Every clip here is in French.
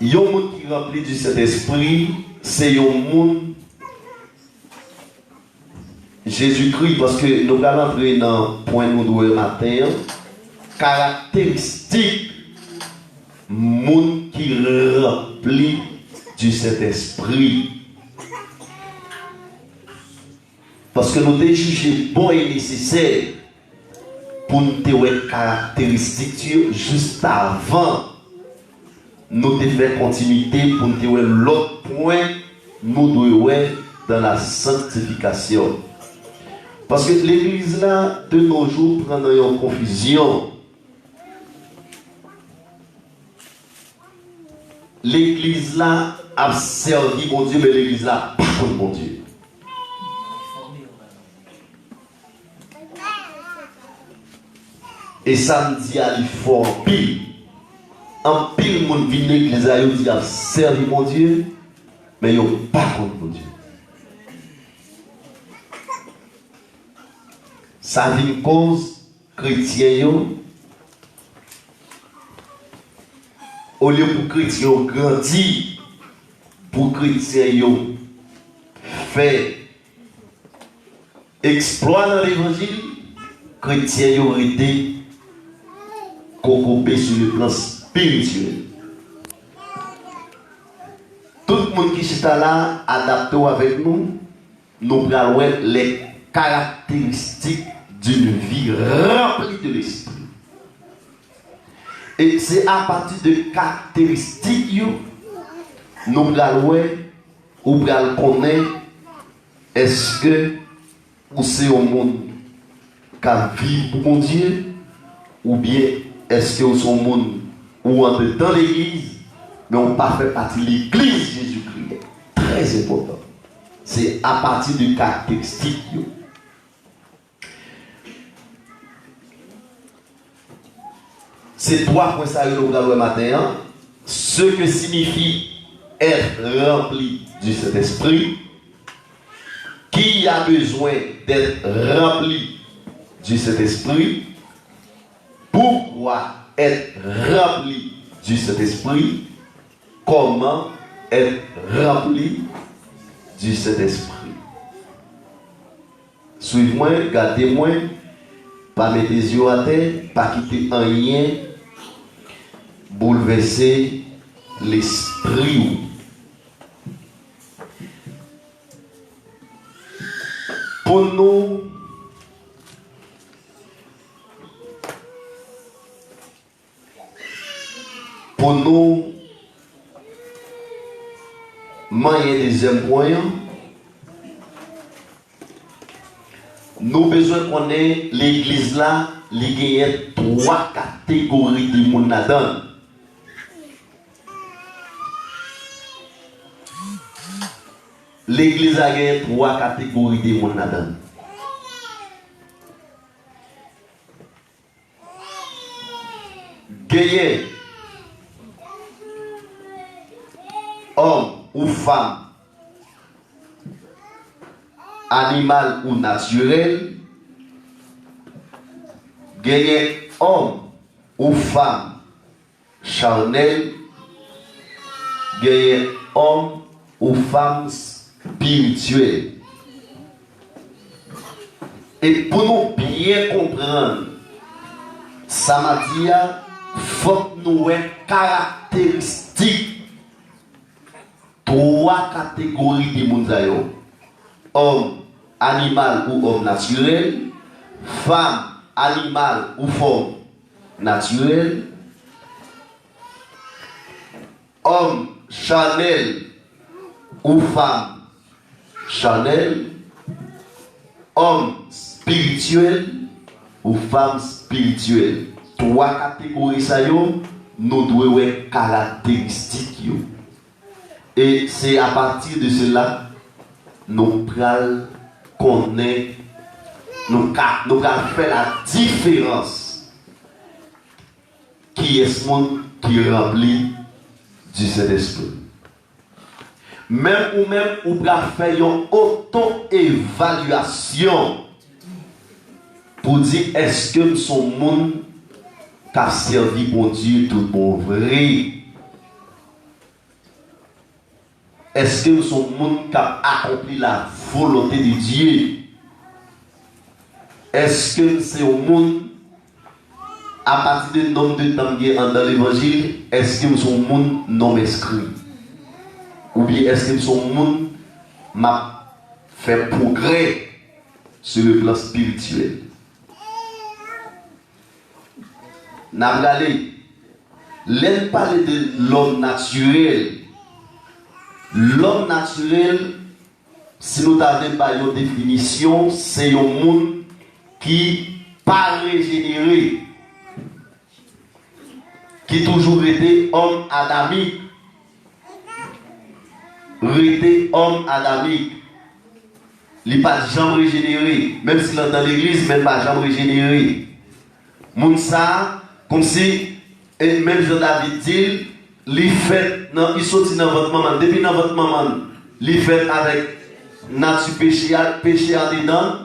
un monde qui est rempli du Saint-Esprit, c'est un monde Jésus-Christ, parce que nous allons entrer dans le point nous devons matin, caractéristique monde qui est rempli du Saint-Esprit. Parce que nous devons juger bon et nécessaire pour nous avoir caractéristiques juste avant nous devons faire continuité pour nous avoir l'autre point nous devons dans la sanctification. Parce que l'église là de nos jours prend une confusion. L'église là a servi mon Dieu, mais l'église là pas pour mon Dieu. Et ça me dit à l'effort en pile. En pile, mon vie l'église a dit à servir mon Dieu, mais ils n'ont pas contre mon Dieu. Ça vient une cause chrétien, au lieu pour chrétien grandir, pour chrétien faire exploit dans l'évangile, chrétien ont été corrompus sur le plan spirituel. Tout le monde qui est là, adapté avec nous, nous prenons les caractéristiques d'une vie remplie de l'esprit. Et c'est à partir de caractéristiques nous allons ou connaître est-ce que ou c'est un monde qui vit pour mon Dieu ou bien est-ce que c'est un monde où on est dans l'église mais on ne fait pas partie de l'église Jésus-Christ. Très important. C'est à partir de caractéristiques. C'est trois points ça que nous allons matin. Ce que signifie être rempli du Saint-Esprit. Qui a besoin d'être rempli du Saint-Esprit? Pourquoi être rempli du Saint-Esprit? Comment être rempli du Saint-Esprit? Suivez-moi, gardez-moi, pas mettre les yeux à terre, pas quitter un lien, bouleverser l'esprit. Pour nous, moyen deuxième point, nous besoin qu'on ait l'église là, il y a trois catégories de monde là-dedans. L'église a gagné trois catégories de monde là-dedans. Gagné homme ou femme, animal ou naturel, gagné homme ou femme, charnel, gagné homme ou femme spirituel. Et pour nous bien comprendre, ça m'a dit, il faut que nous ayons caractéristiques. Trois catégories de monde. Homme, animal ou homme naturel. Femme, animal ou femme naturel. Homme charnel ou femme charnel. Homme spirituel ou femme spirituelle. Trois catégories ça nous devons avoir caractéristiques. Et c'est à partir de cela nous pral connaître, nous faire la différence qui est ce monde qui est rempli du Saint-Esprit. Même ou faire une auto-évaluation pour dire est-ce que son monde qui a servi mon Dieu tout bon vrai. est-ce que nous sommes monde qui a accompli la volonté de Dieu? Est-ce que c'est au monde, à partir du nombre de temps dans l'évangile, est-ce que nous sommes monde non inscrit? Ou bien est-ce que nous sommes monde m'a fait progrès sur le plan spirituel? N'a regardé, l'aime parler de l'homme naturel. L'homme naturel, si nous avons pas une définition, c'est un monde qui pas régénéré, qui toujours été homme adamique, resté homme adamique. Il n'est pas jamais régénéré, même s'il est dans l'église, même pas jamais régénéré. Moun ça, comme si, et même Jean-David dit, il fait, il sortit dans votre maman, depuis dans votre maman, il fait avec nature péché à dedans,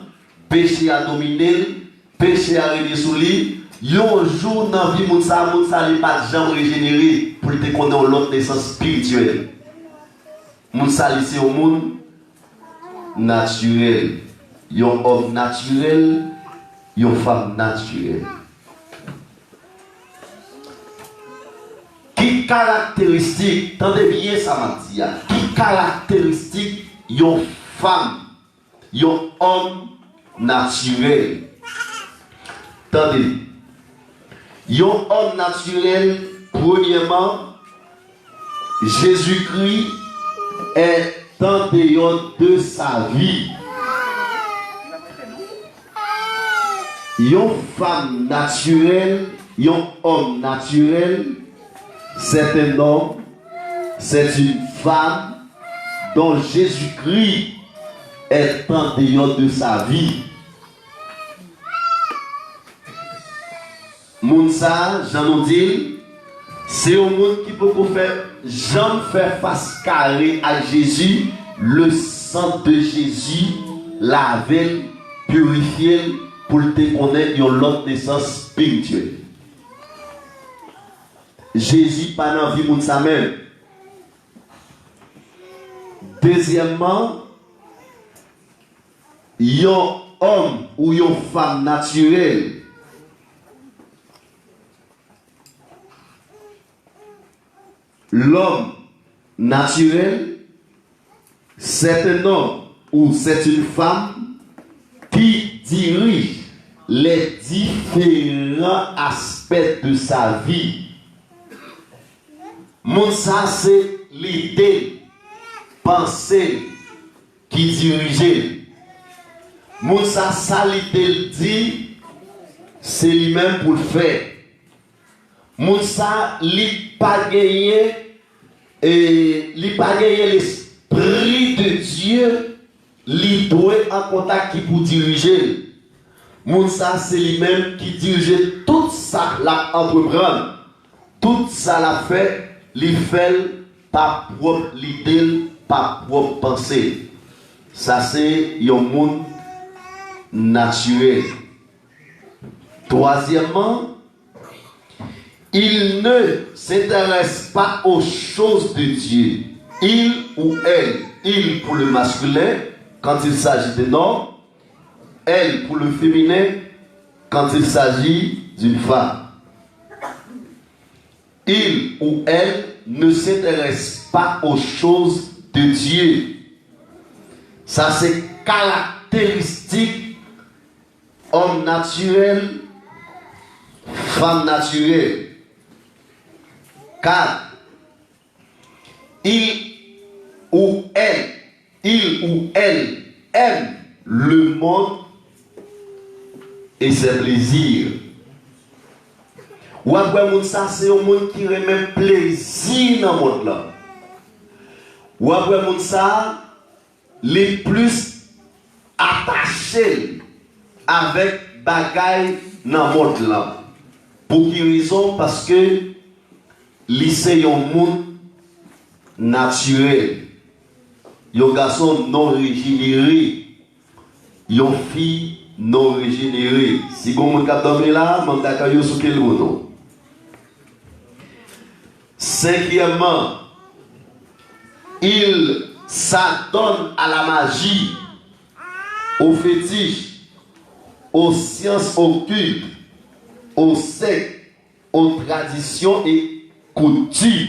péché à dominer, péché à régner sous lui. Un jour dans la vie, moun ça n'est pas jamais régénéré pour te connaître l'autre naissance spirituelle. Moun ça, c'est au monde naturel. Un homme naturel, une femme naturelle. Qui caractéristique, tendez bien ça m'a dit, qui caractéristique une femme, un homme naturel? Tendez, un homme naturel, premièrement, Jésus-Christ est en dehors de sa vie. Une femme naturelle, un homme naturel, c'est un homme, c'est une femme dont Jésus-Christ est en dehors de sa vie. Mounsa, Jean nous dit, c'est un monde qui peut faire, jamais faire face carré à Jésus, le sang de Jésus, laver, purifier, pour te connaître une autre naissance spirituelle. Jésus pas dans la vie de sa mère. Deuxièmement, un homme ou une femme naturelle l'homme naturel, c'est un homme ou c'est une femme qui dirige les différents aspects de sa vie. Mon ça c'est l'idée, pensée qui dirige. Mon ça l'idée dit, c'est lui-même pour le faire. Mon ça li pas gagné et li pas gagné l'esprit de Dieu, li doit en contact qui pour diriger. Mon ça c'est lui-même qui dirige tout ça la entreprendre. Tout ça la fait. Li fait par propre l'idée, par propre pensée. Ça c'est un monde naturel. Troisièmement, il ne s'intéresse pas aux choses de Dieu. Il ou elle, il pour le masculin quand il s'agit d'un homme, elle pour le féminin quand il s'agit d'une femme. Il ou elle ne s'intéresse pas aux choses de Dieu. Ça c'est caractéristique homme naturel, femme naturelle. 4. Il ou elle aime le monde et ses plaisirs. Ou après, ça c'est un monde qui remet plaisir dans le monde là. Ou après, ça les plus attachés avec bagaille dans le monde là. Pour quelle raison? Parce que c'est un monde naturel. Un garçon non régénéré. Une fille non régénérée. Si vous avez dormi là, vous avez sur quel bouton? Cinquièmement, il s'adonne à la magie, aux fétiches, aux sciences occultes, aux sectes, aux traditions et coutumes.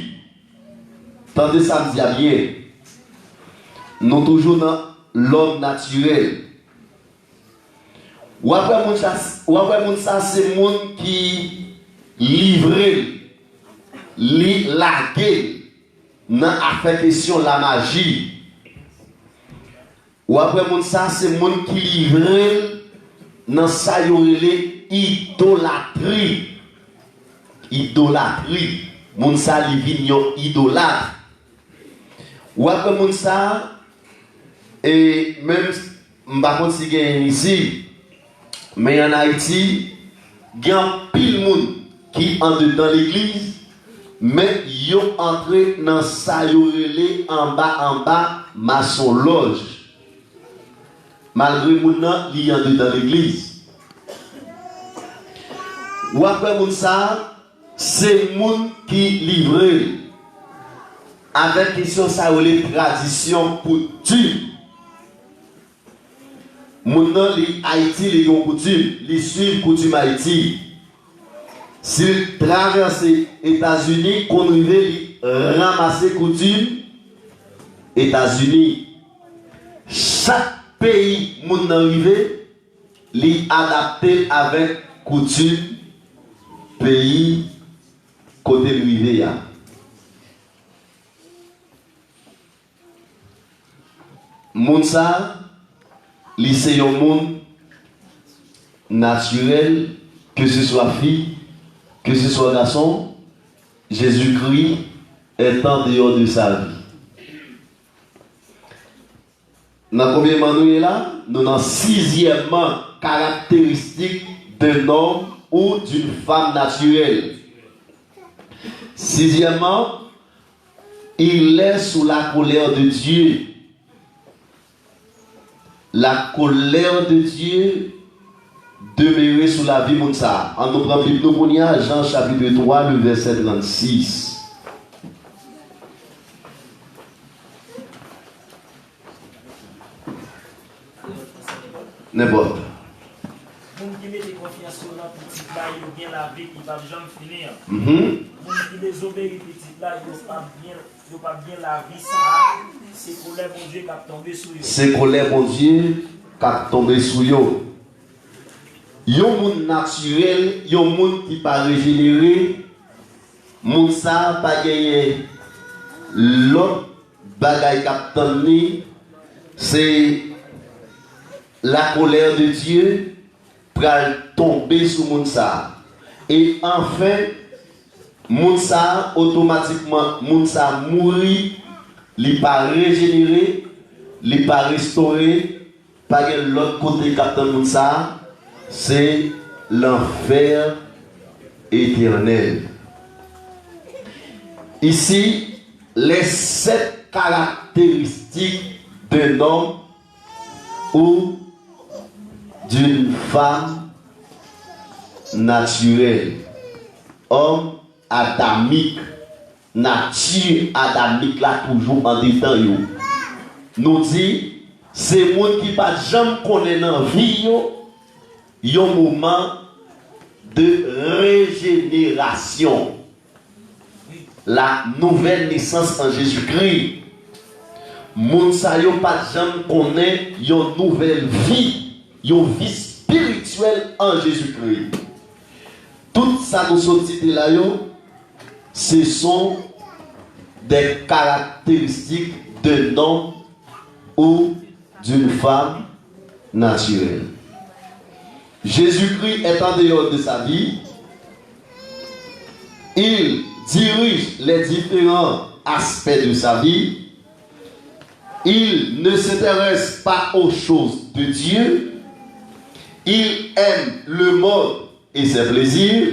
Tendez ça me dit bien. Nous toujours dans l'homme naturel. Ou après moun ça c'est moun qui livré, li lagué dans affaire question la magie. Ou après moun ça c'est moun qui livré dans ça yorele idolâtrie. Idolâtrie. Moun ça li vin yo idolâtre. Ou après moun ça et même m'pa konn si gen ici mais en Haïti il y a pile monde qui entre dans l'église mais yo entré dans ça yorele en bas maçon loge malgré moun nan li entre dans l'église. Ou après moun ça c'est moun qui livré avec question ça les traditions coutumes. Moun nan li Haïti li yon coutume, li suivent coutume Haïti. S'il traverse États-Unis, qu'on rive li ramasser coutume États-Unis. Chaque pays moun nan rive li adapté avec coutume pays côté rive ya. Moun sa li c'est un monde naturel, que ce soit fille, que ce soit garçon, Jésus-Christ est en dehors de sa vie. Dans combien de nous là? Nous dans sixièmement caractéristique d'un homme ou d'une femme naturelle. Sixièmement, il est sous la colère de Dieu. La colère de Dieu demeurait sous la vie de ça. En nous prenant Bible, nous Jean chapitre 3, le verset 36. N'importe. Moun qui met confiance sur la petite là, il a bien la vie, il va jamais finir. Moun qui désobéit petite là, il n'a pas bien la vie, ça. C'est colère mon Dieu qui a tombé sur eux. C'est colère mon Dieu qui a tombé sur eux. Yon moun naturel, yon moun qui pas régénéré, moun ça pas gagné l'autre bagaille qui c'est la colère de Dieu pour tomber sur moun ça. Et enfin, moun ça automatiquement moun ça mourit, li pas régénéré, li pas restauré, pas l'autre côté captain moun ça. C'est l'enfer éternel. Ici, les 7 caractéristiques d'un homme ou d'une femme naturelle. Homme adamique, nature adamique là toujours en détail. Nous dit, c'est monde qui pas jamais connaît dans vie. Il y a un moment de régénération. La nouvelle naissance en Jésus-Christ. Moun sa yo pas jamais connaît une nouvelle vie, une vie spirituelle en Jésus-Christ. Tout ça nous sortit de là ce sont des caractéristiques d'un homme ou d'une femme naturelle. Jésus-Christ est en dehors de sa vie. Il dirige les différents aspects de sa vie. Il ne s'intéresse pas aux choses de Dieu. Il aime le monde et ses plaisirs.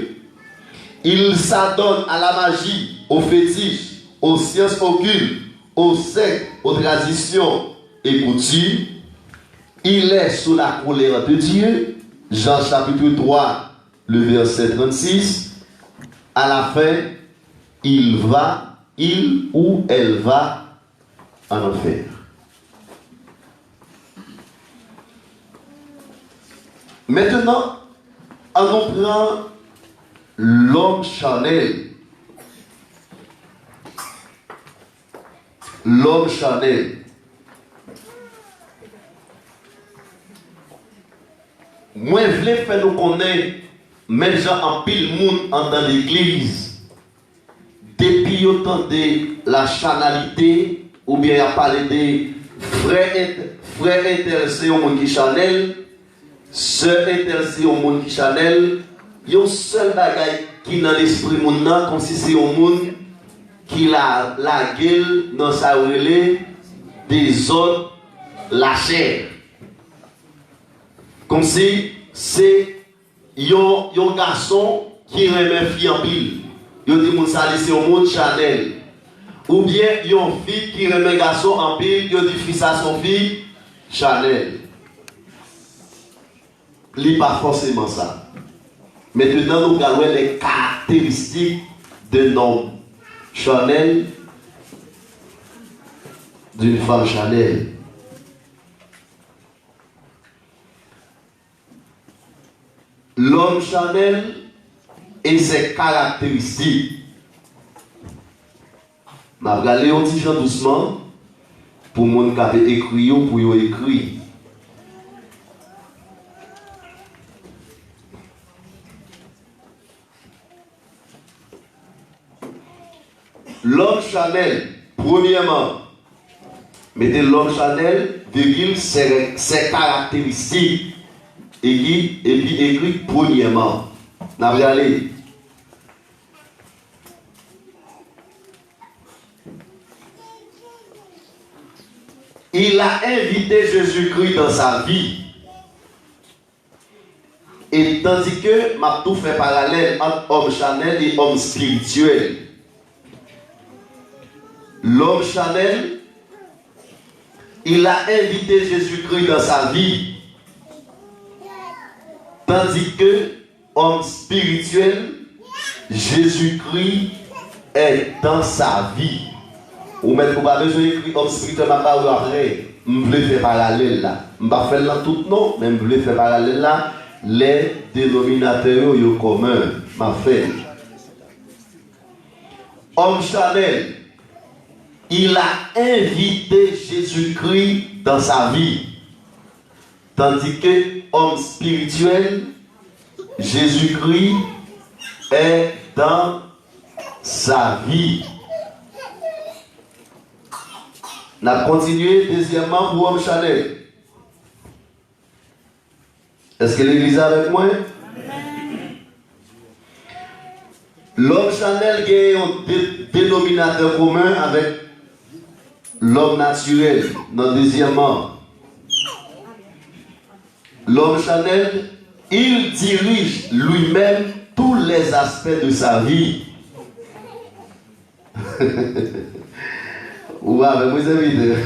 Il s'adonne à la magie, aux fétiches, aux sciences occultes, aux sectes, aux traditions et coutumes. Il est sous la colère de Dieu. Jean chapitre 3, le verset 36. À la fin, il ou elle va en enfer. Maintenant, on nous prend l'homme charnel. L'homme charnel. Moi, je voulais faire nous connaître, même gens en pile monde dans l'église, depuis autant de la charnalité, ou bien à parler des frères intéressés au monde qui charnel, sœurs intéressés au monde qui charnel, il y a un seul bagage qui dans l'esprit monde, comme si c'est au monde qui la gueule dans sa relais des autres, la chair. Comme si c'est un garçon qui remet fille en pile. Il dit que c'est au monde Chanel. Ou bien une fille qui remet garçon en pile. Il dit fils à son fille Chanel. Ce n'est pas forcément ça. Maintenant, nous regardons les caractéristiques d'un homme Chanel, d'une femme Chanel. L'homme Chanel et ses caractéristiques. Je vais regarder un petit peu doucement pour les gens qui avaient écrit ou pour y écrire. L'homme Chanel, premièrement, mettez l'homme Chanel, virgule, ses caractéristiques. Et puis écrit premièrement. N'a regardé. Il a invité Jésus-Christ dans sa vie. Et tandis que m'a tout fait parallèle entre homme charnel et homme spirituel. L'homme charnel, il a invité Jésus-Christ dans sa vie. Tandis que homme spirituel, Jésus-Christ est dans sa vie. Ou même vous pas besoin d'écrire homme spirituel, ma parole après. Je voulais faire parallèle là. Je ne vais pas faire là tout non, mais je voulais faire parallèle là. Les dénominateurs sont communs. Ma fait. Homme charnel, il a invité Jésus-Christ dans sa vie. Tandis que homme spirituel, Jésus-Christ est dans sa vie. On a continué deuxièmement pour homme charnel. Est-ce que l'église est avec moi? L'homme charnel a un dénominateur commun avec l'homme naturel. Non, deuxièmement. L'homme charnel, il dirige lui-même tous les aspects de sa vie. Ouais, mais vous avez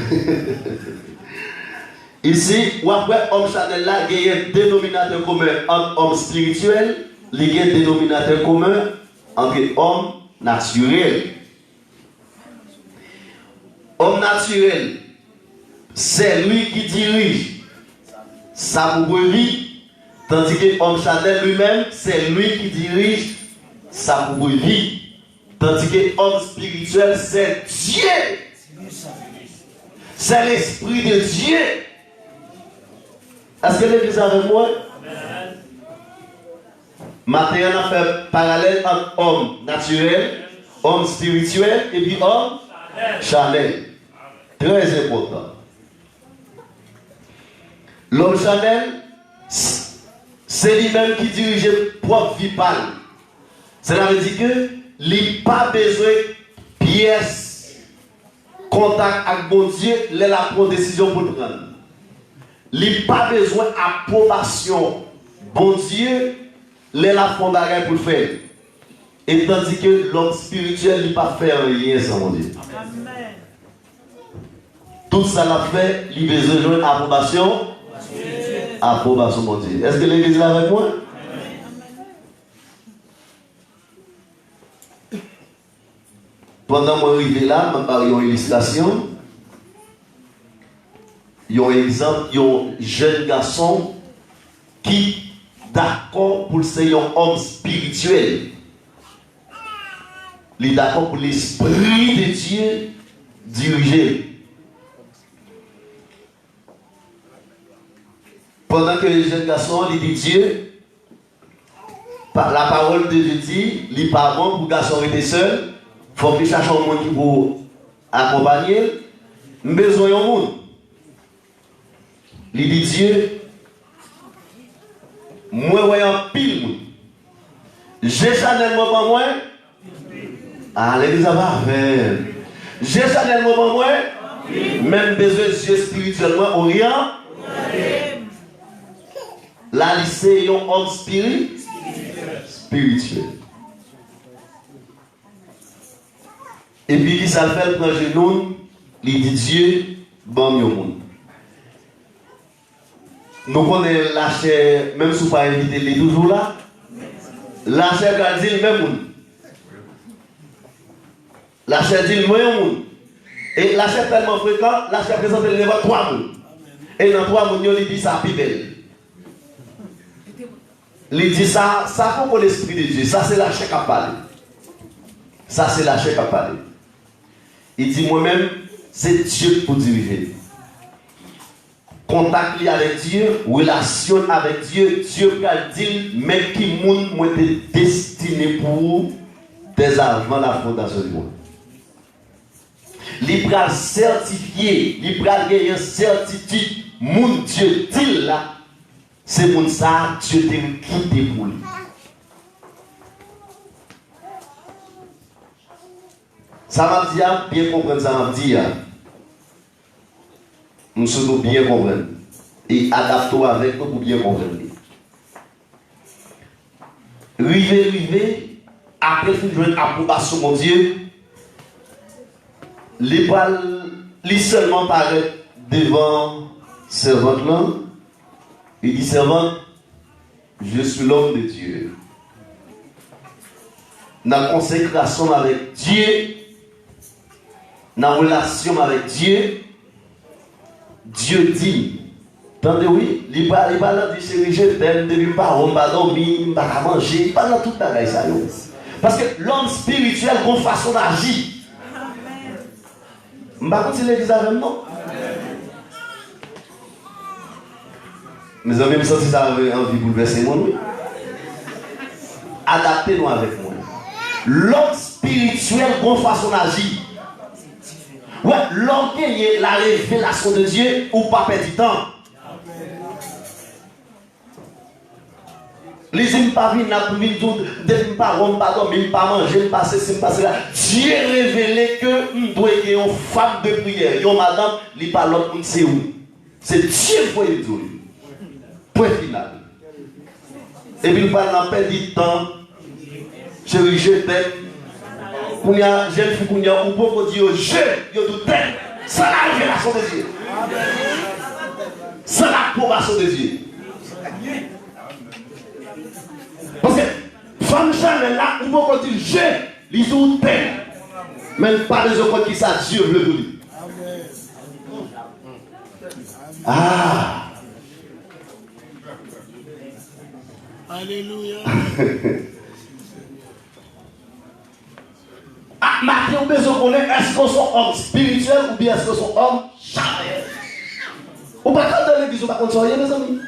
ici, après homme charnel là, il y a un dénominateur commun entre homme spirituel, il y a un dénominateur commun entre homme naturel. Homme naturel, c'est lui qui dirige sa propre vie, tandis que l'homme charnel lui-même, c'est lui qui dirige sa propre vie. Tandis que l'homme spirituel, c'est Dieu. C'est l'Esprit de Dieu. Est-ce que l'église est avec moi? Maintenant, on a fait parallèle entre homme naturel, homme spirituel et puis homme charnel. Très important. L'homme charnel, c'est lui-même qui dirige propre vie pâle. Cela veut dire que il n'a pas besoin de pièces, contact avec bon Dieu, il a la décision pour le prendre. Il n'a pas besoin d'approbation. Bon Dieu, il a la fondation pour le faire. Et tandis que l'homme spirituel n'a pas fait rien sans mon Dieu. Amen. Tout ça l'a fait, il a besoin d'approbation. Approbation, mon Dieu. Est-ce que l'église est avec moi? Pendant que je suis là, je vais parler d'une illustration. il y a un exemple, il y a un jeune garçon qui d'accord pour ser un homme spirituel. Il est d'accord pour l'esprit de Dieu diriger. Pendant que le jeune garçon, il dit Dieu, la parole de Dieu dit, il n'est pas bon pour le garçon rester seul, il faut qu'il cherche un monde pour accompagner, besoin d'un monde. Il dit Dieu, moi, voyant pile, j'ai Chanel, moi, pas moi. Ah, l'église va faire. J'ai Chanel, moi, pas moi. Même besoin de Dieu spirituellement, ou rien. La lycée, un homme spirituel. Et puis, qui s'appelle prend genou, il dit Dieu, bon, yo monde. Nous connaissons la chair, même si vous pas invité, il est toujours là. La chair dit le même monde. La chair dit le même monde. Et la chair tellement fréquente, la chair présente le devant 3 monde. Et dans 3 monde, il dit ça plus belle. Il dit ça pour l'esprit de Dieu. Ça, c'est la chair qui a parlé. Ça, c'est la chair qui a parlé. Il dit moi-même, c'est Dieu pour diriger. Contact avec Dieu, relation avec Dieu, Dieu va dire, mais qui monde moi été destiné pour dès avant la fondation du monde. Il va certifier, il va gagner une certitude, mon Dieu dit là, c'est pour ça que Dieu t'a quitté pour lui. Ça m'a dit, bien comprendre, ça m'a dit. Nous sommes bien comprendre. Et adaptons avec nous pour bien comprendre. River, après qu'il joue une approbation, mon Dieu, les balles, les seulement paraît devant servante là. Il dit servante, je suis l'homme de Dieu. Dans la consécration avec Dieu, dans la relation avec Dieu, Dieu dit, attendez oui, il va là dire chérie, je t'aime, depuis pas on va dormir, pas manger, pas dans toute la bagaille ça. Parce que l'homme spirituel a une façon d'agir. Je ne vais pas continuer l'église avec non. Mes amis, me senti ça envie de bouleverser mon oui. Adaptez-nous avec moi. L'homme spirituel a une façon d'agir. Ouais, l'homme qui est la révélation de Dieu ou pas perdre du temps. Les gens ne pas venir pour venir ne pas rendre, pardon, ne pas manger, ne pas ceci, ne pas cela. Dieu a révélé que nous devons être une femme de prière. Une madame, il pas l'autre, c'est où? C'est Dieu qui peut dire. Point final. Et puis, il ne pas perdre du temps. Chérie, je t'aime. Quand il y a jeune fille, il y a un peu qui dit je, il y a tout t'aime. C'est la révélation de Dieu. C'est l'approbation de Dieu. Parce que femme Chanel là, on peut dire je, ils sont t'aime. Même pas les autres qui ça Dieu veut vous dire. Ah. Alléluia. Ah, maintenant, on a besoin de connaître est-ce qu'on sont homme spirituel ou bien est-ce qu'on sont homme charnel. Ou pas quand dans l'église, on va contre mes amis.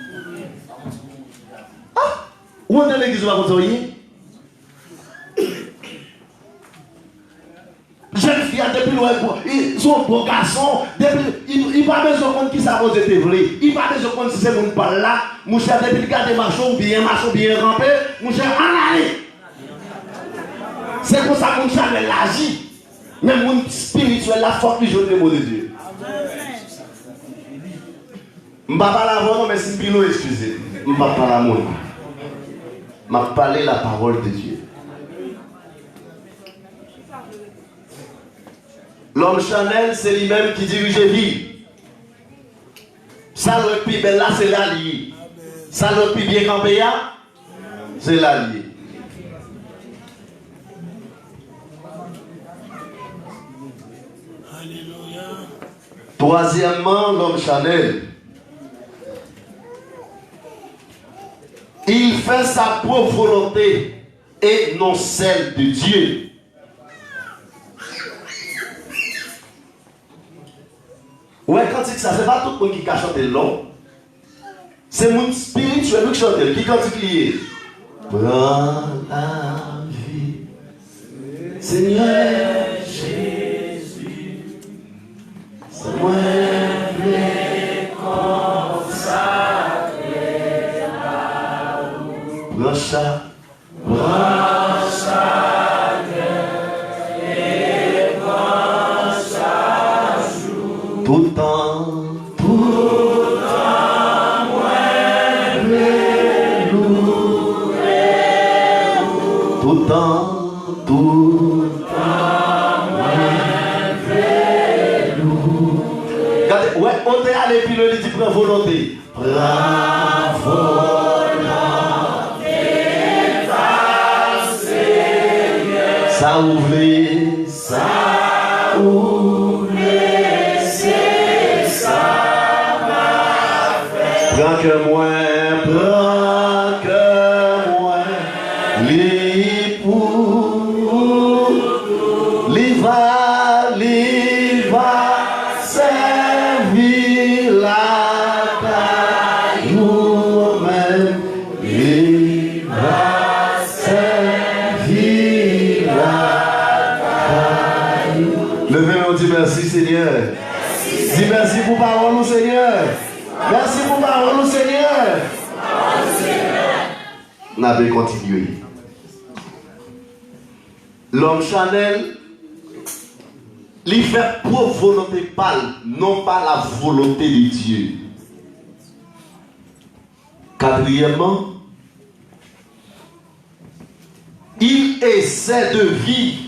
Ah, où dans l'église, on va contre jeune fille, depuis loin, ils sont beaux garçons, il n'a pas besoin de comprendre qui ça va être vrai. Il n'a pas besoin de comprendre si c'est mon parle là. Mon cher, depuis le garde marchand bien rampé, mon cher, en allez. C'est pour ça que mon cher l'agit. Mais mon spirituel, la force du jour des mots de Dieu. Je ne vais pas parler avant, mais c'est une excusez. Je ne vais pas parler à moi. Je vais parler la parole de Dieu. L'homme Chanel, c'est lui-même qui dirige la vie. Ça le plus belle là, c'est l'allié. Ça le plus bien campé là, c'est l'allié. Alléluia. Troisièmement, l'homme Chanel. Il fait sa propre volonté et non celle de Dieu. Ouais, quand c'est ça, c'est pas tout le monde qui a chanté l'homme. C'est mon spirituel qui chante, qui quand il est. Prends la vie, Seigneur Jésus, c'est moi consacré à vous. Prends chaque et prends chaque jour, tout temps. On est allé puis le dit prends volonté. Prends volonté, ça ouvre, c'est ça m'a fait. Prends que moi, merci Seigneur. Dis merci pour parole, Seigneur. Merci pour parole, Seigneur. On avait continué. L'homme Chanel, il fait pour volonté pâle, non pas la volonté de Dieu. Quatrièmement, il essaie de vivre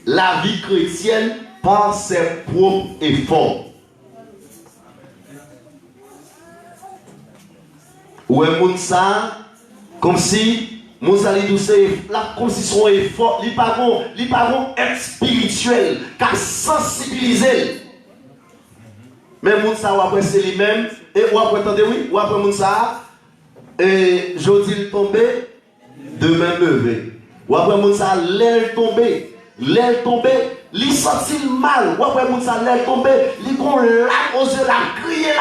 la vie chrétienne par ses propres efforts. Ouais, Mounsa, comme si Mounsa li douce, comme si son effort, li pas être spirituel, car sensibiliser. Mais Mounsa ou après c'est lui-même, et ou après attendez oui, ou après Mounsa, et Jodil tombé, demain levé. Ou après Mounsa l'aile tombé. L'aile tombée, il sentit mal. Ou après, l'aile tombée, il gon larme aux yeux, la crier.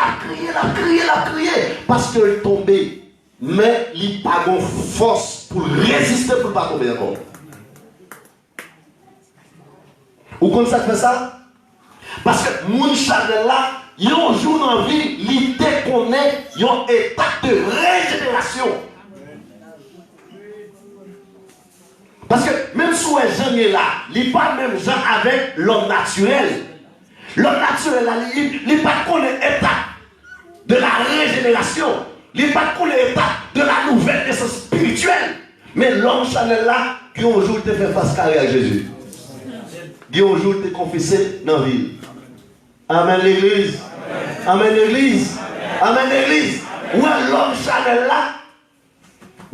Parce qu'elle tombée. Mais il n'a pas de force pour résister pour ne pas tomber encore. Ou comme ça fait ça? Parce que mon Chanel là, il y a un jour dans la vie, il déconnaît, il y a un état de régénération. Parce que même si Jean est là, il n'est pas même Jean avec l'homme naturel. L'homme naturel, là, il n'est pas qu'on est état de la régénération. Il n'est pas qu'on est état de la nouvelle naissance spirituelle. Mais l'homme Chanel là, qui un jour te fait face carré à Jésus. Qui un jour te confessé dans la ville. Amen l'église. Amen l'église. Amen l'église. Où est l'homme Chanel là?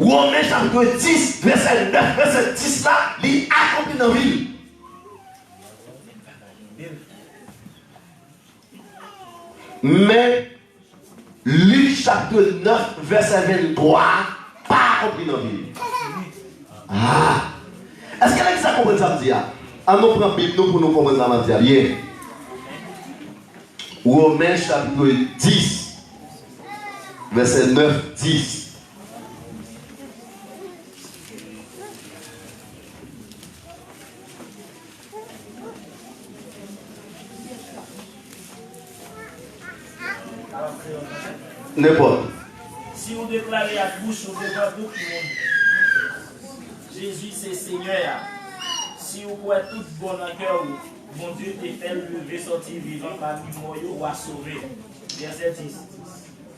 Romains chapitre 10, verset 9, verset 10 là, il accomplit dans la vie. Mais Luc chapitre 9, verset 23, pas accompli dans la vie. Ah! Est-ce que l'église a compris ça me dit? On nous prend la Bible pour nous comprendre ça me dit bien. Romains chapitre 10, verset 9, 10. N'importe. Si vous déclarez à bouche, vous devant tout le monde. Jésus c'est Seigneur. Si vous pouvez tout bon dans cœur, mon Dieu te fait lever, sortir vivant parmi moi ou à sauver. Verset 10.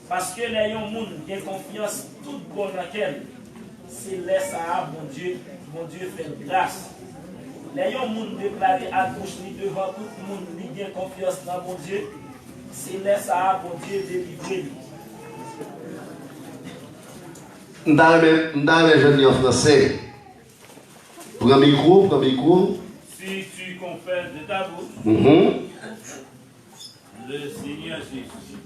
Parce que les gens qui ont confiance tout bon dans cœur, c'est laisse à mon Dieu fait grâce. Les gens qui déclarent à bouche devant tout le monde, qui ont confiance dans mon Dieu, c'est laisse à mon Dieu délivrer. Dans les jeunes en français, prends micro. Si tu confesses de ta bouche le Seigneur Jésus.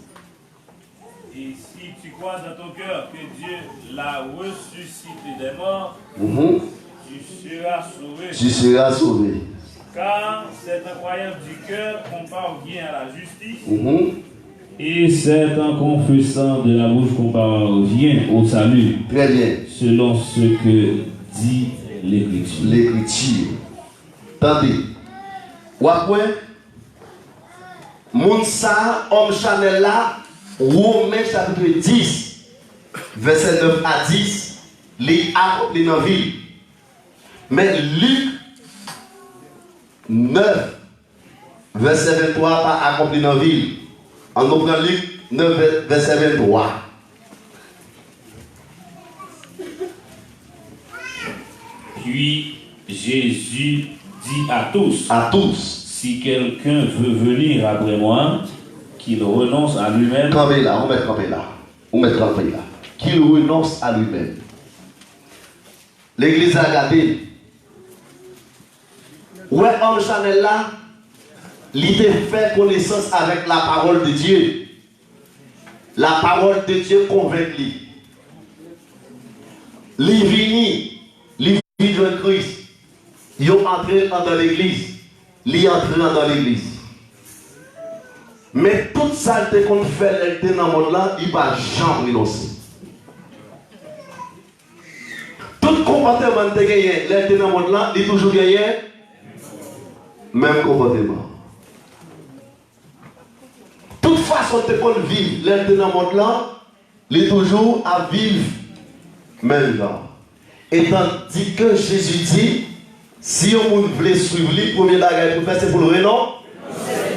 Et si tu crois dans ton cœur que Dieu l'a ressuscité des morts, tu seras sauvé. Tu seras sauvé. Car c'est en croyant du cœur qu'on parvient à la justice. Et c'est en confessant de la bouche qu'on parvient au salut. Très bien. Selon ce que dit l'Écriture. L'Écriture. Attendez. Ou après, Mounsa, homme Chanel là, Romains chapitre 10, verset 9 à 10, les accomplis dans la ville. Mais Luc 9, verset 23, pas accompli dans la ville. On nous prend Luc 9, verset 23. Puis Jésus dit à tous, si quelqu'un veut venir après moi, qu'il renonce à lui-même. Campez là, on met campé là. On met campé là. Qu'il renonce à lui-même. L'église a gardé. Ouais, homme Chanel là, il était fait connaissance avec la parole de Dieu. La parole de Dieu convainc lui. Il vini, il vit de Christ. Il est entré dans l'église. Il est entré dans l'église. Mais toute saleté qu'on fait dans le monde là, il ne va jamais renoncer. Tout comportement de gagné dans le monde là, il est toujours gagné. Même comportement. Toute façon de qu'on vit dans le monde là, il est toujours à vivre même là. Et tandis que Jésus dit, si on veut suivre lui, premier bagage pour faire, c'est pour le renoncer.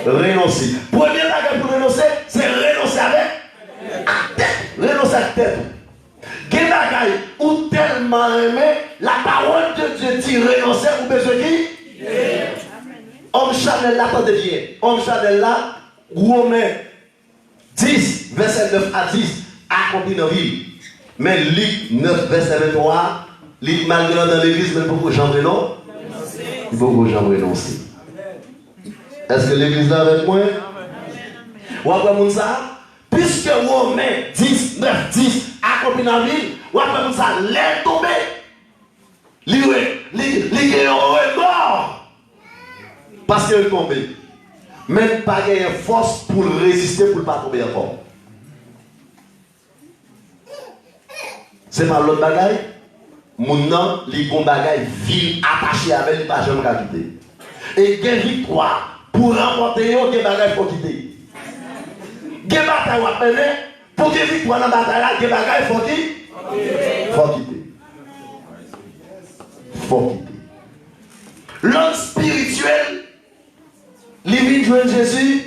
Renoncer. Premier bagage pour renoncer, c'est renoncer avec tête. Renoncer avec tête. Quel bagage ou tellement aimé, la parole de Dieu dit renoncer ou besoin qui? Homme Chanel là, attendez bien. Homme Chanel là, Romains 10, verset 9 à 10, accompli dans la vie. Mais Luc 9, verset 23, malgré dans l'église, mais beaucoup de gens renoncent. Beaucoup de gens renoncent. Est-ce que l'église est avec moi? Ou après mon ça? Puisque Romains 10, 9, 10, accompli dans la ville, ou après mon ça, l'air tombé. Il est mort. Parce qu'il est tombé. Même pas gagner force pour résister, pour ne pas tomber encore. C'est pas l'autre bagaille. Mon nom, les bons bagailles, ville attachée avec les pas jamais quitter. Et gain victoire pour remporter, il y a bagaille faut quitter. Gain bataille à mener pour que victoire dans la bataille, il y a bagaille faut quitter. Faut quitter. Faut quitter. L'homme spirituel, il vient de Jésus,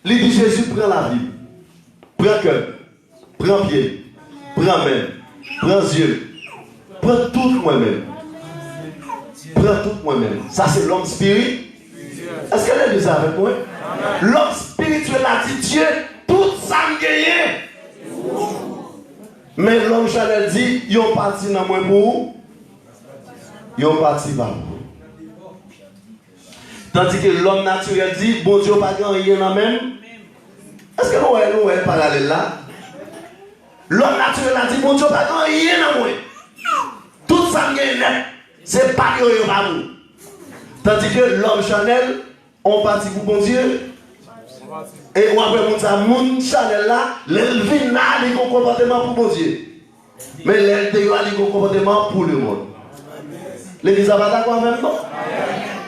il dit Jésus prend la vie, prend cœur, prend pied, prend main, prend yeux, prend tout moi-même. Prends tout moi-même. Ça c'est l'homme spirituel. Est-ce que l'église est avec moi? L'homme spirituel a dit Dieu, tout ça me gagne. Mais l'homme Chanel dit, ils ont parti dans moi pour ils ont parti par vous. Tandis que l'homme naturel dit, bon Dieu, pas rien dans même. Est-ce que nous avons parallèle là? L'homme naturel a dit, bon Dieu, pas rien dans moi. Tout ça me gagne. C'est pas que vous pas vous. Tandis que l'homme Chanel, on partit pour bon Dieu. Et on après mon Chanel là, l'élevin là, il a un comportement pour bon Dieu. Mais l'élevin a un comportement pour le monde. L'église n'a pas d'accord même non?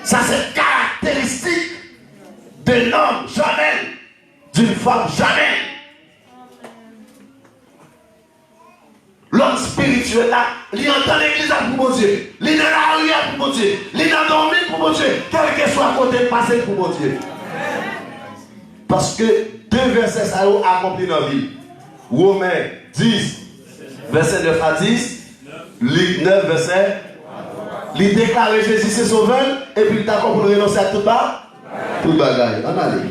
Ça c'est caractéristique d'un homme Chanel, d'une femme Chanel. L'homme spirituel là, il entend l'église pour mon Dieu. Il est dans la rue pour mon Dieu. Il est dans dormir pour mon Dieu. Quel que soit côté passé pour mon Dieu. Parce que deux versets ça a accompli dans la vie. Romains 10, verset 9 à 10. Luc 9, verset. Il déclare Jésus c'est sauveur. Et puis il d'accord pour renoncer à tout bas. Tout bagaille. On allait.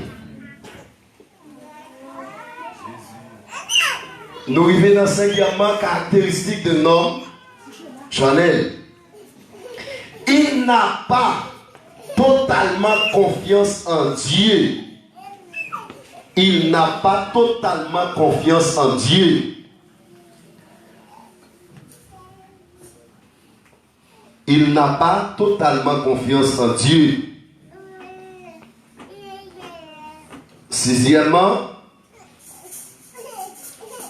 Nous arrivons dans le cinquièmement caractéristique de l'homme Chanel. Il n'a pas totalement confiance en Dieu. il n'a pas totalement confiance en Dieu. Il n'a pas totalement confiance en Dieu. Sixièmement,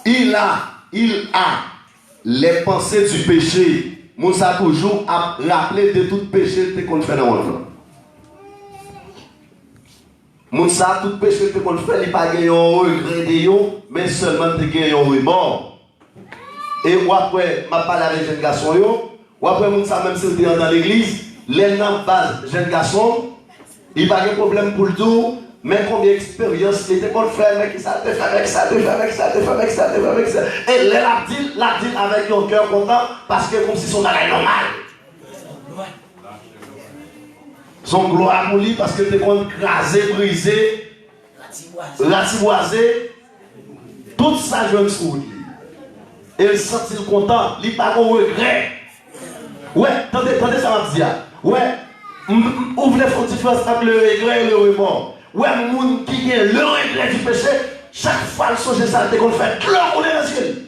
il a les pensées du péché. Moussa toujours a rappelé de tout péché qu'on fait dans le monde. Moussa, tout péché qu'on fait, il n'a pas gagné un regret de yo, mais seulement de gagner un remords. Et après, je parle avec les jeunes garçons, ou après, Moussa, même si vous êtes dans l'église, les gens base jeunes garçons, il n'y a pas de problème pour le tout. Mais combien d'expérience il était qu'on fait avec ça, de faire avec ça, de faire avec ça, de faire avec ça, de faire avec ça. Et la dit avec un cœur content parce que comme si son bagage normal. Son gloire pour lui parce que tu es qu'on crasé, brisé, ratiboisé. Tout ça jeune sur lui. Et il sent content, il n'a pas de regret. Ouais, attendez ça m'a dit. Ouais, ouvre les frontières entre le regret et le remords. Ouais, moun qui a le regret du péché, chaque fois le songe ça, qu'on fait, on est dans le ciel.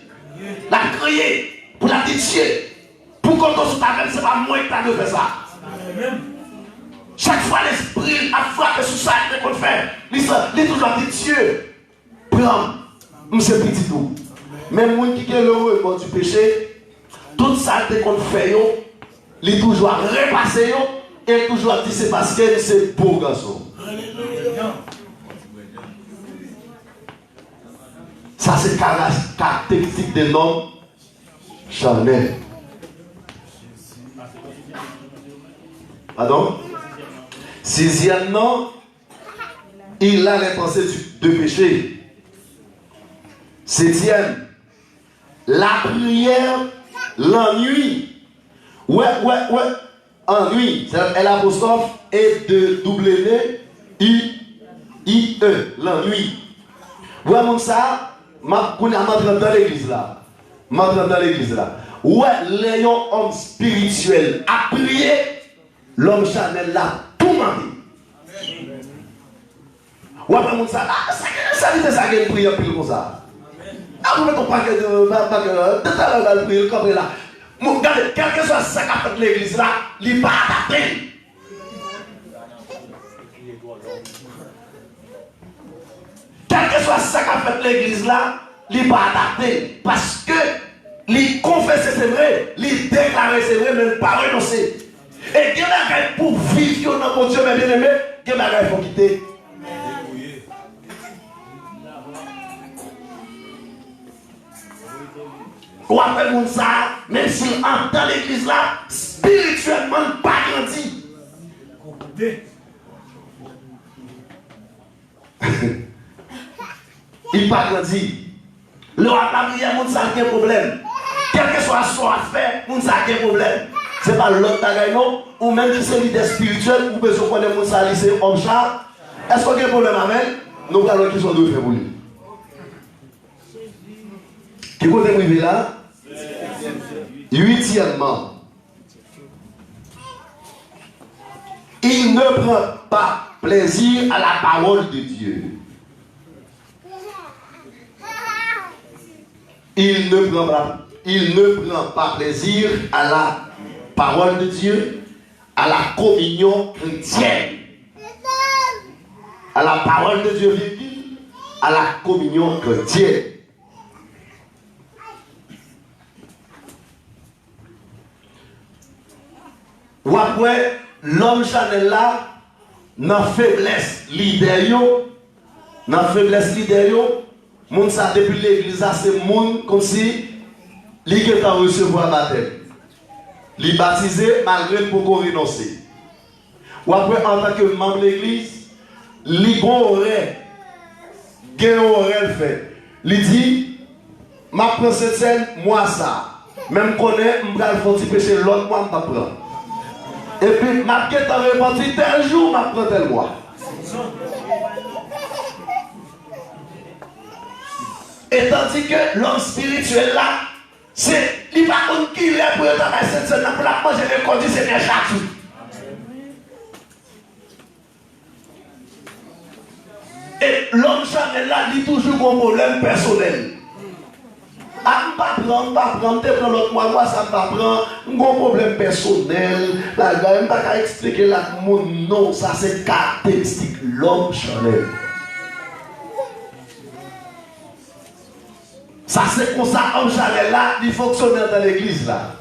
La crier pour la pitié. Pour qu'on soit ta même, c'est pas moi qui t'a fait ça. Chaque fois l'esprit a frappé sur ça, qu'on fait. Il est toujours dit Dieu. Prends, c'est petit tout. Même moun qui a le regret du péché, tout ça qu'on fait, il est toujours repassé, et toujours dit c'est parce que c'est beau garçon. Ça, c'est caractéristique d'un homme charnel. Pardon? Sixièmement, il a les pensées de péché. Septième, la prière l'ennui. Ouais. Ennui. C'est l'apostrophe et de W-N-I-E. L'ennui. Ouais, mon ça. Je suis dans l'église là. Ouais, les hommes spirituels a prié, l'homme charnel l'a tout demandé. Ouais, mon ça, ça veut dire ça qu'il prie pile comme ça. Ah, vous mettez un paquet de prier comme là. Regardez, quel que soit ça qu'a fait l'église là, il n'est pas adapté. Quel que soit ça qu'a fait l'église là, il n'est pas adapté. Parce que il confesse c'est vrai, il déclare c'est vrai, mais il ne pas renoncer. Et il y a pour vivre dans mon Dieu, mes bien-aimés, il y a faut quitter. Ou après mon ça, même s'il entend l'église là, spirituellement pas grandi. Il pas grandi. Le roi prière, mon ça a un problème. Quel que soit son affaire, mon ça a un problème. Ce n'est pas l'autre bagaille non, ou même si c'est l'idée spirituelle, ou besoin de connaître mon ça lycée homme chat. Est-ce qu'on a un problème avec? Nous allons qui sont deux faire pour lui. Qui côté privé là? Huitièmement, il ne prend pas plaisir à la parole de Dieu. Il ne prend pas plaisir à la parole de Dieu, à la communion chrétienne. À la parole de Dieu, à la communion chrétienne. Ou après, l'homme chanel là, dans faiblesse leader, moun sa depuis l'église, c'est moun comme si il est en recevoir baptême. Il baptisé malgré pour qu'on renonce. Ou après, en tant que membre de l'église, il aurait fait. Il dit, ma prend cette scène, moi ça. Même qu'on est, je vais faire un péché, l'autre moi, je vais prendre. Et puis, ma quête a réparti tel jour, ma prend tel mois. Et tandis que l'homme spirituel là, c'est, il va contre qui il est pour travailler cette semaine pour la manger les conduits, c'est bien chaque jour. Et l'homme Chanel là, dit toujours un problème personnel. Ah, pas prendre, l'autre moi, ça me pas prendre, un problème personnel. La gars, je pas expliquer là, non, ça c'est caractéristique l'homme Chanel. Ça c'est comme ça, l'homme Chanel là, il fonctionne dans l'église là.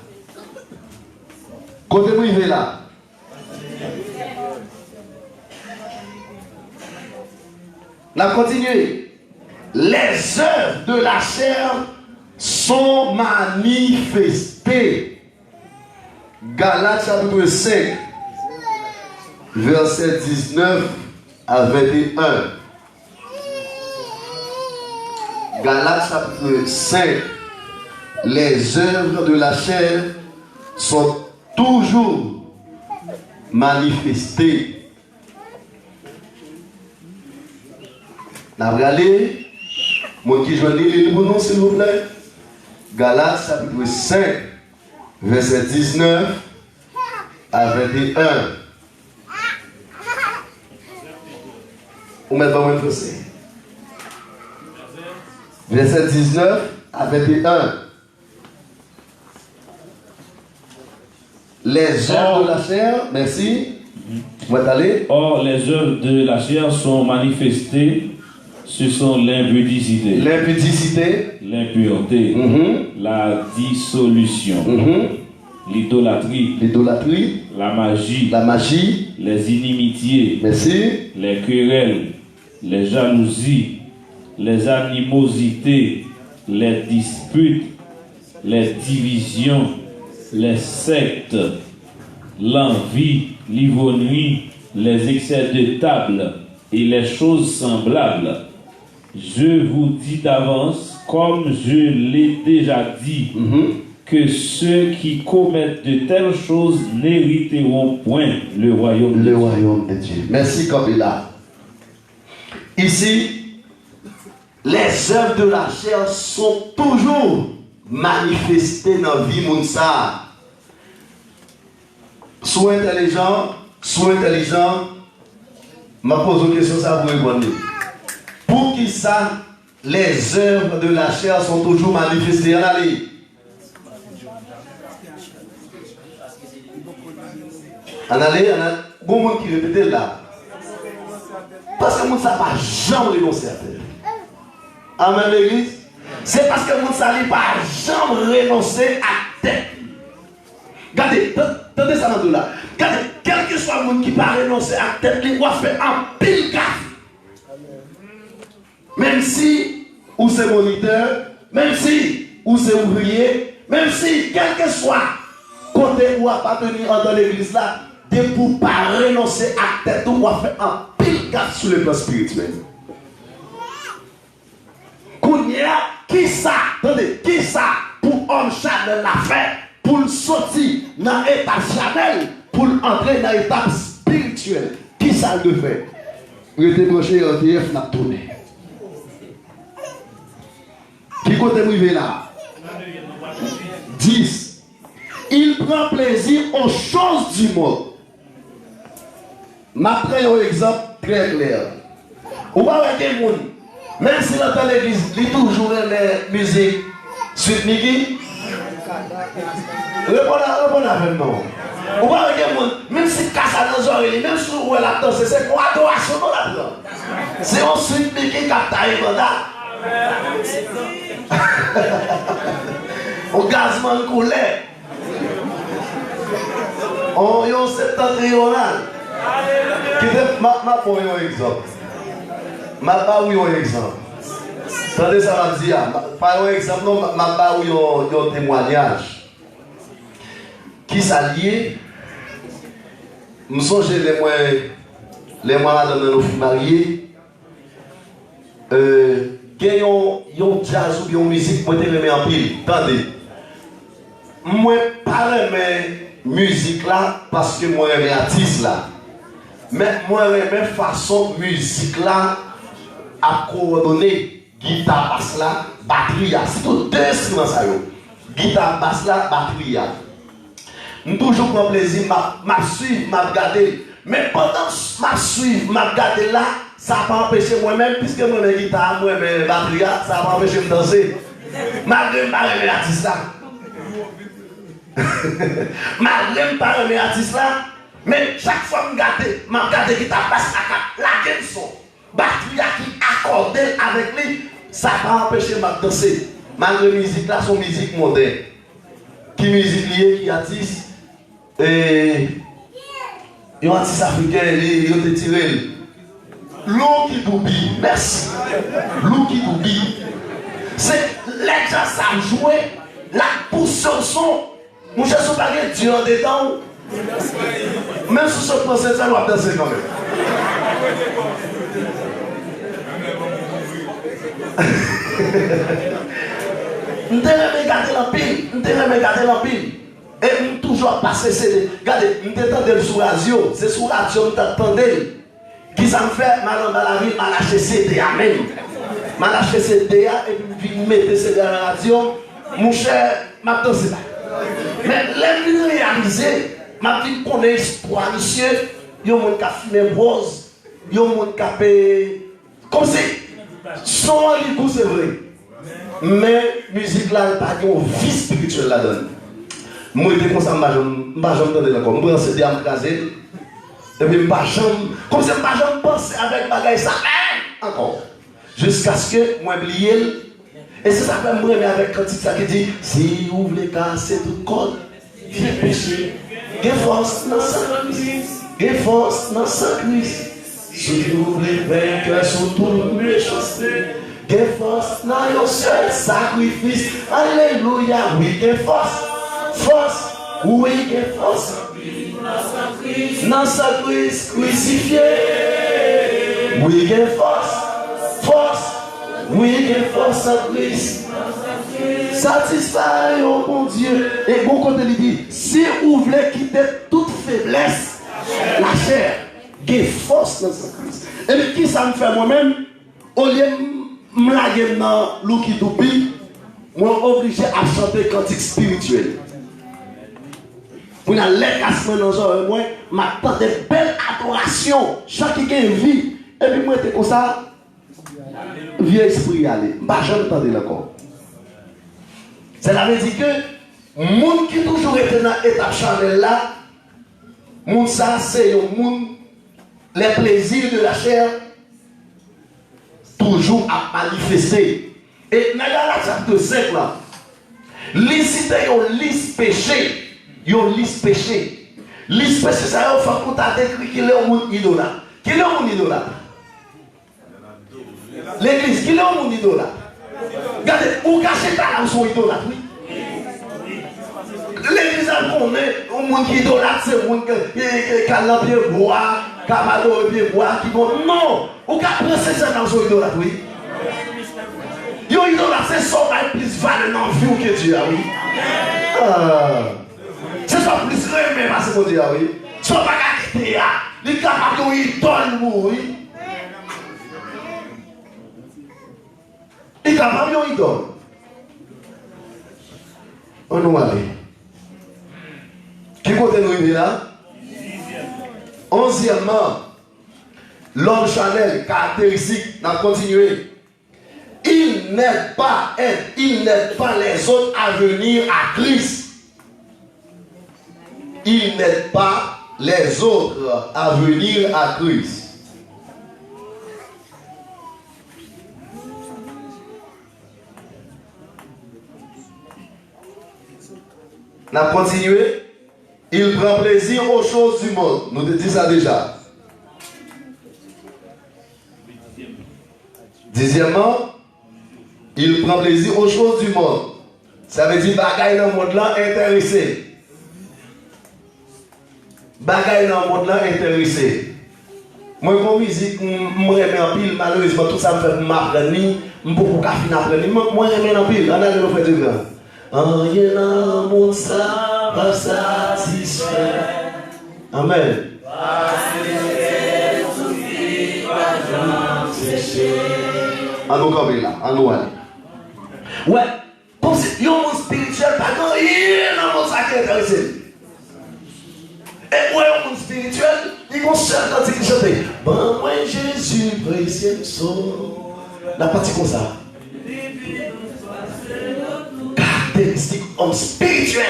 Côté privé là. On a continué. Les œuvres de la chair sont manifestées. Galates chapitre 5, verset 19 à 21. Galates chapitre 5, les œuvres de la chair sont toujours manifestées. N'a regardé, mon qui joue les noms s'il vous plaît. Galates chapitre 5, verset 19 à 21. Où mettez moi français? Verset 19 à 21. Les œuvres de la chair, merci. Or, les œuvres de la chair sont manifestées. Ce sont l'impudicité, l'impureté, la dissolution, l'idolâtrie, la magie, les inimitiés, les querelles, les jalousies, les animosités, les disputes, les divisions, les sectes, l'envie, l'ivrognerie, les excès de table et les choses semblables. Je vous dis d'avance, comme je l'ai déjà dit, que ceux qui commettent de telles choses n'hériteront point le royaume de Dieu. Merci, Kabila. Ici, les œuvres de la chair sont toujours manifestées dans la vie Mounsa. Soit intelligent, m'a posé une question, ça vous répondre. Pour qui ça, les œuvres de la chair sont toujours manifestées en allée? En allée, bon monde qui répète là. Parce que le monde ne pas jamais renoncer à terre. Amen, l'église. C'est parce que le monde ne pas jamais renoncer à terre. Regardez, attendez ça dans là. Regardez, quel que soit le monde qui ne pas renoncer à terre, il doit faire un pile gaffe. Même si ou c'est moniteur, même si ou c'est ouvrier, même si quel que soit côté où appartenir dans l'église là, de pour ne pas renoncer à tête, on doit faire un pile gaffe sur le plan spirituel. Kounia, qui ça, attendez, qui ça pour homme Chanel l'a fait, pour le sortir dans l'état Chanel, pour entrer dans l'état spirituel, qui ça le fait? Il était branché en TF, n'a tourné. Qui côté privé là? 10. Il prend plaisir aux choses du monde. Ma prends un exemple très clair. Ou pas avec des gens, même si dans l'église, il toujours les musiques suite Niki. Répondez avec nous. Ou pas avec des gens, même si casse dans les oreilles, même si vous la danse, c'est quoi adoration là-dedans? C'est un suite Niki qui a taillé là. Au gazman coulé. On y a 70 là. Ma pour un exemple. Ma pas oui un exemple. Attendez ça va dire. Pas un exemple non ma pas oui un témoignage. Qui s'allié. Nous songe les mois dans nos filles mariés. Qu'il y a un jazz ou une musique, moi je remets en pile. Attendez. Moi pas remets musique là parce que moi remets artiste là. Mais moi remets façon musique là à coordonner guitare basse là, batterie là. C'est tout deux instruments ça yo. Guitare basse là, batterie là. Je toujours prends plaisir, m'a suivre, m'a regarder. Mais pendant m'a suivre, m'a regarder là, ça n'a pas empêché moi-même, puisque moi mes guitare, moi mes batteries, ça n'a pas empêché de danser. Malgré que je ne suis pas artiste là. Malgré que je ne suis pas artiste là, mais chaque fois que je regarde la guitare passe la game son, batterie qui accorde avec lui, ça n'a pas empêché de danser. Malgré la musique là, son musique moderne. Qui musique liée, qui artiste, et un artiste africain, il a tiré. L'eau qui doubille, merci. L'eau qui doubille. C'est les gens savent jouer, la pousse son. Mon cher, ce pas Dieu en dedans. Même si ce procès, ça doit danser quand même. Je te regarder l'empile. Et je toujours passé. Regardez, je t'entendais le sous radio. C'est sous radio que je t'entendais. Qui ça me fait mal dans la vie, mal acheté CDA même. Mal acheté CDA et puis je mettais CD à la radio. Mon cher, m'a dansé là. Mais les réalisé, m'a dit qu'on est espoir, monsieur. Il y a un monde qui a fumé rose. Il y a un monde qui a payé. Comme si, son coup c'est vrai. Mais la musique là, il n'y a pas de vie spirituelle là-dedans. Moi, je suis comme ça, je ne vais jamais entendre encore. Je vais me craser. Et puis, je ne vais jamais, comme si je ne vais jamais penser avec bagaille ça. Encore. Jusqu'à ce que moi, je oublie. Et c'est ça que je me remets avec cantique ça qui dit si vous voulez casser tout code, viens pécher. Get force dans sa cuisse. Get force dans sa cuisse. Si vous voulez vaincre sur tout méchanceté. Get force dans your seul sacrifice. Alléluia. Oui, get force. Force. Oui, get force. Dans sa cuisse crucifié. Oui, get force. Force. Oui, get force en Christ. Satisfait, oh mon Dieu. Et bon côté, il dit si vous voulez quitter toute faiblesse, la chair, get force dans sa Christ. Et puis, qui ça me fait moi-même? Au lieu de me laguer dans l'ouki doubi, moi, obligé à chanter cantique spirituel. Pour la l'écassement dans un moi, m'attend de belles adorations, chaque qui a une vie. Et puis, moi, j'étais comme ça. Vieux esprit aller, bah j'en entendais encore. Cela veut dire que le monde qui toujours était dans l'étape charnelle là, monde ça c'est le monde, les plaisirs de la chair, toujours à manifester. Et dans la chapitre 5 là, liciter yon liste péché, yon liste péché. Liste péché ça yon fait pour t'as décrit qu'il est un monde idolâtre. Qui est un monde idolâtre? L'église, qui est au monde idolâtre? Regardez, où cachez ta lame son idolâtre, oui. L'église, elle connaît, au monde qui idolâtre, c'est le monde qui a l'empire bois, qui a l'empire bois, qui vont. Non! Où cachez ça dans son idolâtre, oui. Yo idolâtre, c'est ça qui est plus valeur dans la vie que Dieu, oui. C'est ça plus remet, parce que Dieu, oui. Ça va pas quitter, il est capable de idole, oui. Il est capable de idole. On nous va aller. Qui côté nous est là? 11e, l'homme charnel, caractéristique, n'a continué. Il n'aide pas les autres à venir à Christ. Il n'aide pas les autres à venir à Christ. On a continué. Il prend plaisir aux choses du monde. Nous te disons ça déjà. 10e, il prend plaisir aux choses du monde. Ça veut dire bagaille dans le monde là intéressé. Bagaille dans le monde là intéressé. Moi, mon musique, je remets en pile. Malheureusement, tout ça me fait m'apprendre. Je ne peux pas finir apprendre. Moi, je remets en pile. On a le fait du grand. Rien dans le monde ça va satisfaire. Amen. À nous comme là, à nous aller. Ouais, comme si il y a un monde spirituel, pas rien dans le monde ça qui est intéressé. Et ouais, un monde spirituel, il Il y a un seul cantique qui chante. Bon, moi Jésus, précieux sauveur. La partie comme ça. Caractéristique homme spirituel.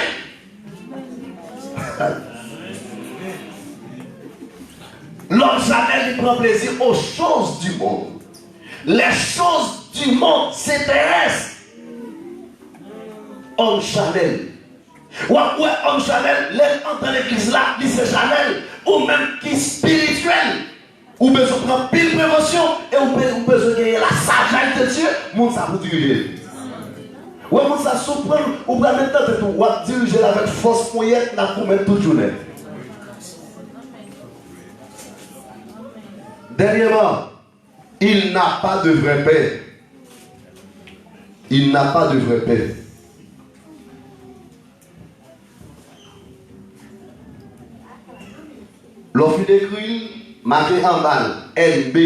L'homme jamais il prend plaisir aux choses du monde. Les choses du monde s'intéressent. Homme Chanel. Ouais, homme Chanel, l'être dans l'église là, dit c'est Chanel, ou même qui est spirituel. Ou besoin de prendre pile prévention et ou besoin de gagner la sagesse de Dieu, mon ça vous diriger. Ouais, mon ça surprend, ou bien maintenant de tout, ou diriger avec force moyenne, là pour mettre toute journée. Dernièrement, il n'a pas de vraie paix. Il n'a pas de vraie paix. L'offre d'écrit marqué en balle, LB.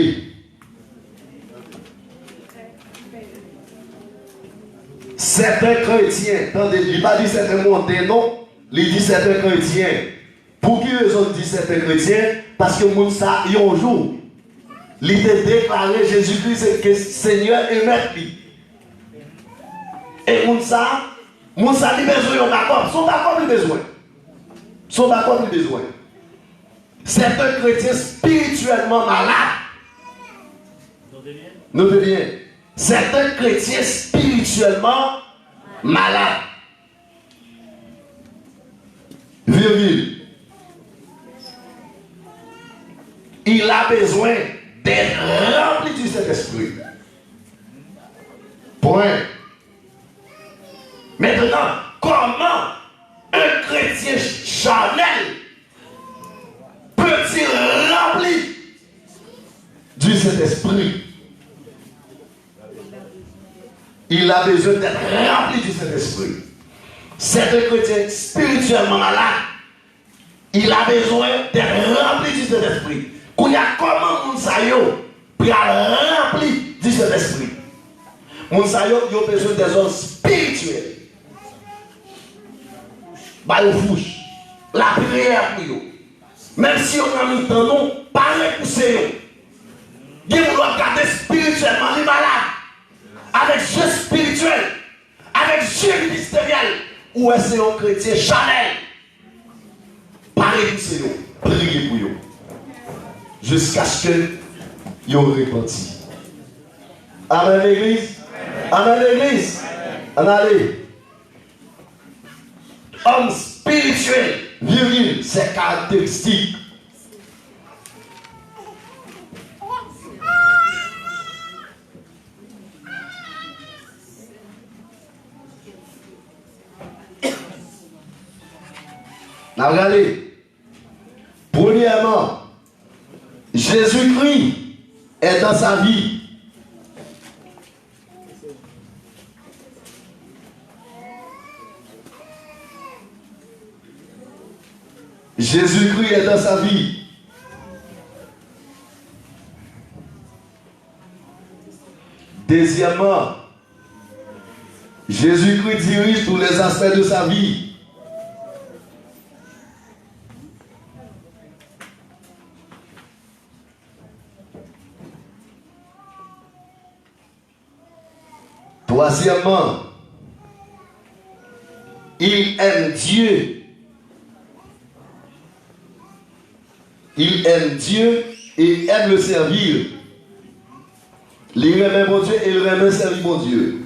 Certains chrétiens, attendez, il n'a pas dit certains montés, non. Il dit certains chrétiens. Pour qui raison dit certains chrétiens? Parce que Mounsa, il y a un jour, il a déclaré Jésus-Christ que Seigneur et Maître. Et Mounsa, il a besoin d'accord. Son d'accord, il a besoin. Son d'accord, il a besoin. Certains chrétiens spirituellement malades. Notez bien. Certains chrétiens spirituellement malades. Virgule. Il a besoin d'être rempli du Saint-Esprit. Point. Maintenant, comment un chrétien charnel peut-il rempli du Saint-Esprit? Il a besoin d'être rempli du Saint-Esprit. C'est un chrétien spirituellement malade. Il a besoin d'être rempli du Saint-Esprit. Qu'il y a comment Mounsayo pour être rempli du Saint-Esprit. Mounsayo, il a besoin des hommes spirituels. Bah, il fouche. La prière pour eux. Même si on a mis dans nous, pas repousser. Il doit garder spirituellement les malades. Avec Dieu spirituel. Avec Dieu ministériel. Ou est-ce un chrétien Chanel? Pas repousser eux. Priez pour eux. Jusqu'à ce que ils ont repenti. Amen l'église. Amen l'église. Allez. Homme spirituel, viril, ses caractéristiques. Regardez. Premièrement, Jésus-Christ est dans sa vie. Jésus-Christ est dans sa vie. Deuxièmement, Jésus-Christ dirige tous les aspects de sa vie. Troisièmement, il aime Dieu. Il aime Dieu et aime le servir. Il aime mon Dieu et il aime servir mon Dieu.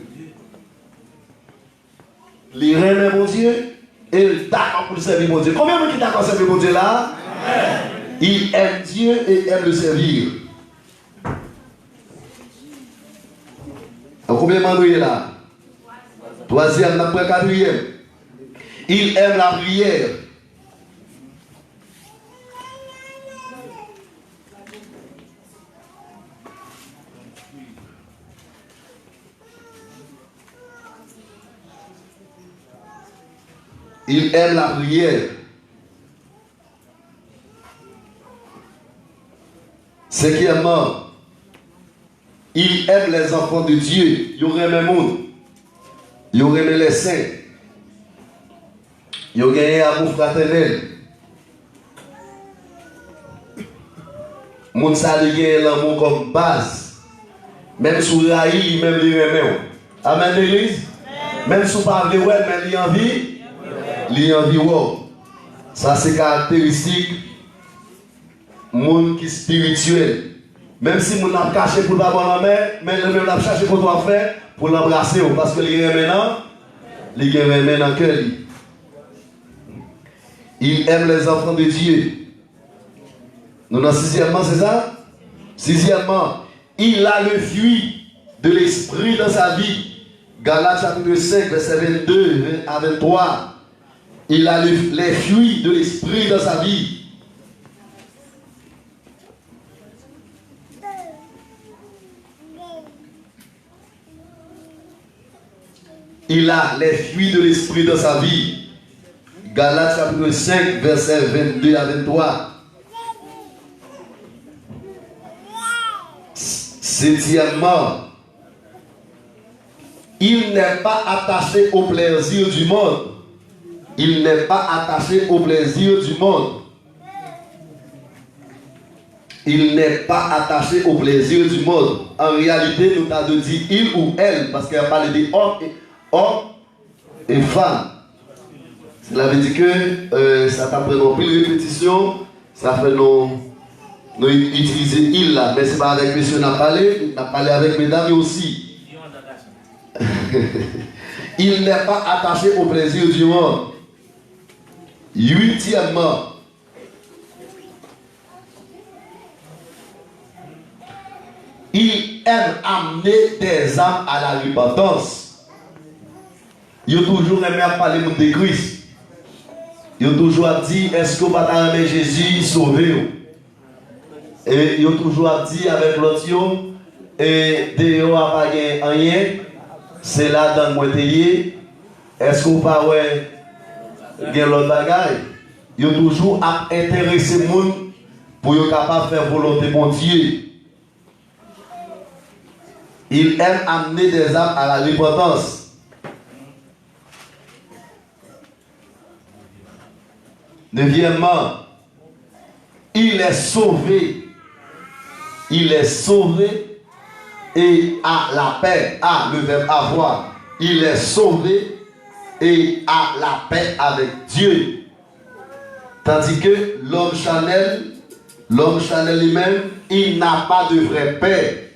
Il aime mon Dieu et il d'accord pour servir mon Dieu. Combien de gens qui d'accord pour servir mon Dieu là? Il aime Dieu et aime le servir. Combien de gens là? Troisième, après quatrième. Il aime la prière. Il aime la prière. Cinquièmement, il aime les enfants de Dieu. Il aime le monde. Il aime les saints. Il aime un amour fraternel. Moun sa li gen l'amour comme base. Même sous raï, même li remet. Amen l'église. Même sous pas de ouais, mais li envie. Li envie wow. Ça c'est caractéristique moun qui spirituel. Même si moun a caché pour pas bon main, mais le même a cherché pour toi faire pour l'embrasser parce que li remet nan, li remet dans cœur. Il aime les enfants de Dieu. Nous dans sixièmement, c'est ça? Sixièmement, il a le fruit de l'esprit dans sa vie. Galates chapitre 5, verset 22 à 23. Il a les fruits de l'esprit dans sa vie. Il a les fruits de l'esprit dans sa vie. Galates chapitre 5, verset 22 à 23. Septièmement, il n'est pas attaché au plaisir du monde. Il n'est pas attaché au plaisir du monde. Il n'est pas attaché au plaisir du monde. En réalité, nous avons dit il ou elle, parce qu'elle a parlé des hommes et femmes. Cela veut dire que ça t'a pris non plus de répétition, ça fait nous utiliser il là, mais ce n'est pas avec monsieur on a parlé avec mesdames aussi. Il n'est pas attaché au plaisir du monde. Huitièmement, il aime amener des âmes à la repentance. Il a toujours aimé parler de Christ. Il a toujours dit, est-ce que vous avez aimé Jésus sauver? Et il a toujours dit avec l'autre, et de vous a pas rien, c'est là dans le moitié. Est-ce que vous pas ouais, l'autre bagaille? Il a toujours intéressé les gens pour être capable de faire volonté de Dieu. Il aime amener des âmes à la repentance. Neuvièmement, il est sauvé. Il est sauvé et a la paix. A, le verbe avoir. Il est sauvé et a la paix avec Dieu. Tandis que l'homme charnel lui-même, il n'a pas de vraie paix.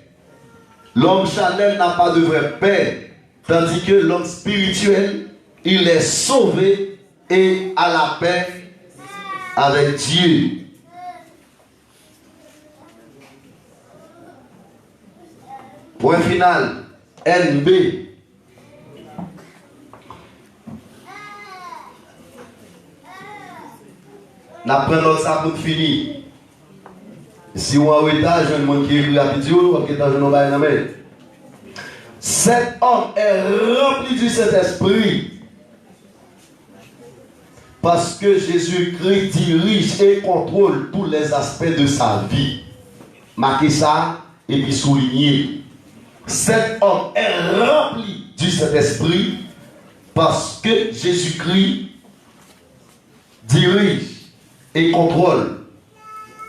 L'homme charnel n'a pas de vraie paix. Tandis que l'homme spirituel, il est sauvé et a la paix avec Dieu. Point final, NB. N'apprenons ça pour finir. Si on a un étage, je ne sais pas la vidéo, on va dans main. Cet homme est rempli du Saint-Esprit. Parce que Jésus-Christ dirige et contrôle tous les aspects de sa vie. Marquez ça et puis soulignez. Cet homme est rempli du Saint-Esprit parce que Jésus-Christ dirige et contrôle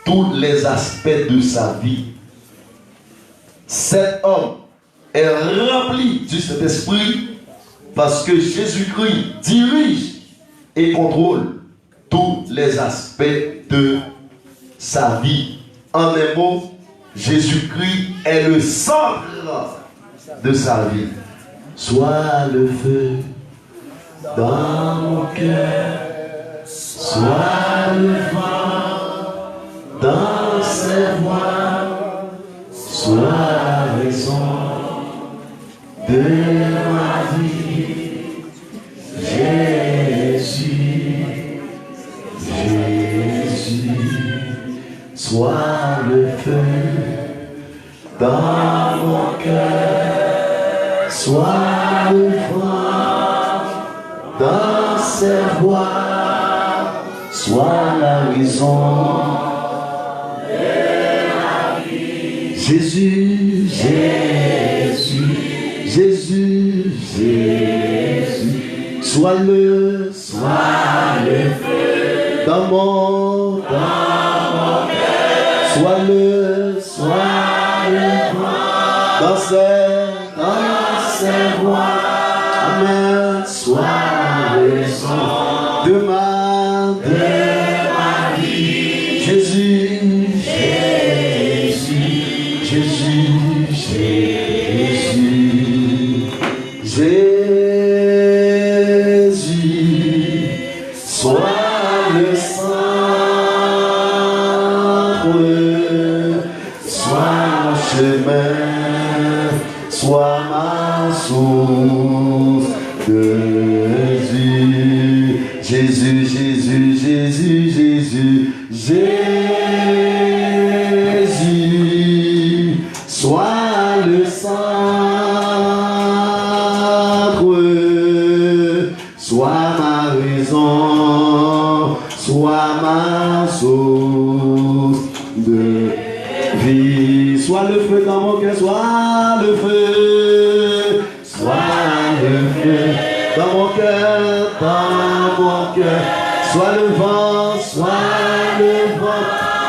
tous les aspects de sa vie. Cet homme est rempli du Saint-Esprit parce que Jésus-Christ dirige et contrôle tous les aspects de sa vie. En un mot, Jésus-Christ est le centre de sa vie. Sois le feu dans mon cœur, sois le vent dans ses voies, sois la raison de ma vie. Jésus, sois le feu dans mon cœur, sois le vent dans ses voies, sois la raison de ma vie. Jésus, Jésus, Jésus, Jésus, sois le feu dans mon cœur. Sois le vent dans ses voies. Amen. Sois la raison de ma vie. Jésus, Jésus, Jésus, Jésus, Jésus, sois le centre, sois mon chemin, sois ma source de vie. Jésus, Jésus, Jésus, Jésus, Jésus, sois le centre, sois ma raison, sois ma source de vie. Sois le feu dans mon cœur, sois le feu, sois le feu dans mon cœur, sois le vent,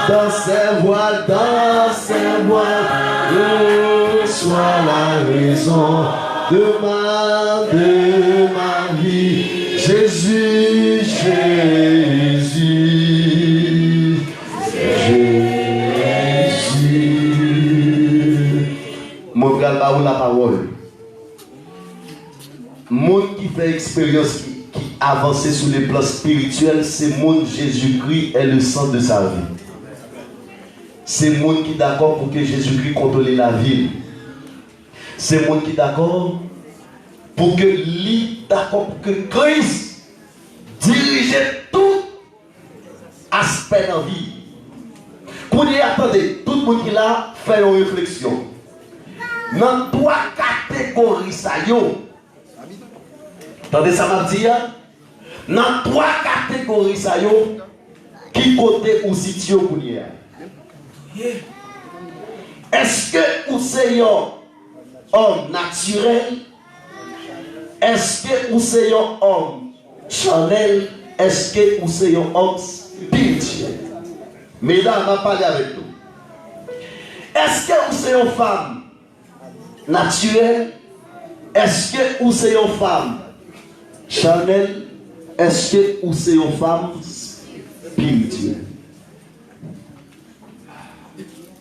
dans ses voiles, sois la raison de ma vie. Jésus, Jésus, Jésus. Mon gars, là où la parole. Monde qui fait expérience, qui avance sur les plans spirituels, c'est monde Jésus-Christ est le centre de sa vie. C'est monde qui est d'accord pour que Jésus-Christ contrôle la ville. C'est monde qui est d'accord pour que lui d'accord pour que Christ dirige tout aspect de la vie. Quand il attendez, tout le monde qui là fait une réflexion. Dans trois catégories ça yo. Attendez ça m'a dit dans trois catégories ça yo qui côté ou situé pour hier. Est-ce que vous êtes un homme naturel? Est-ce que vous êtes un homme charnel? Est-ce que vous êtes un homme spirituel? Mesdames, on va parler avec nous. Est-ce que vous êtes une femme naturelle? Est-ce que vous êtes une femme charnelle? Est-ce que vous êtes une femme spirituelle?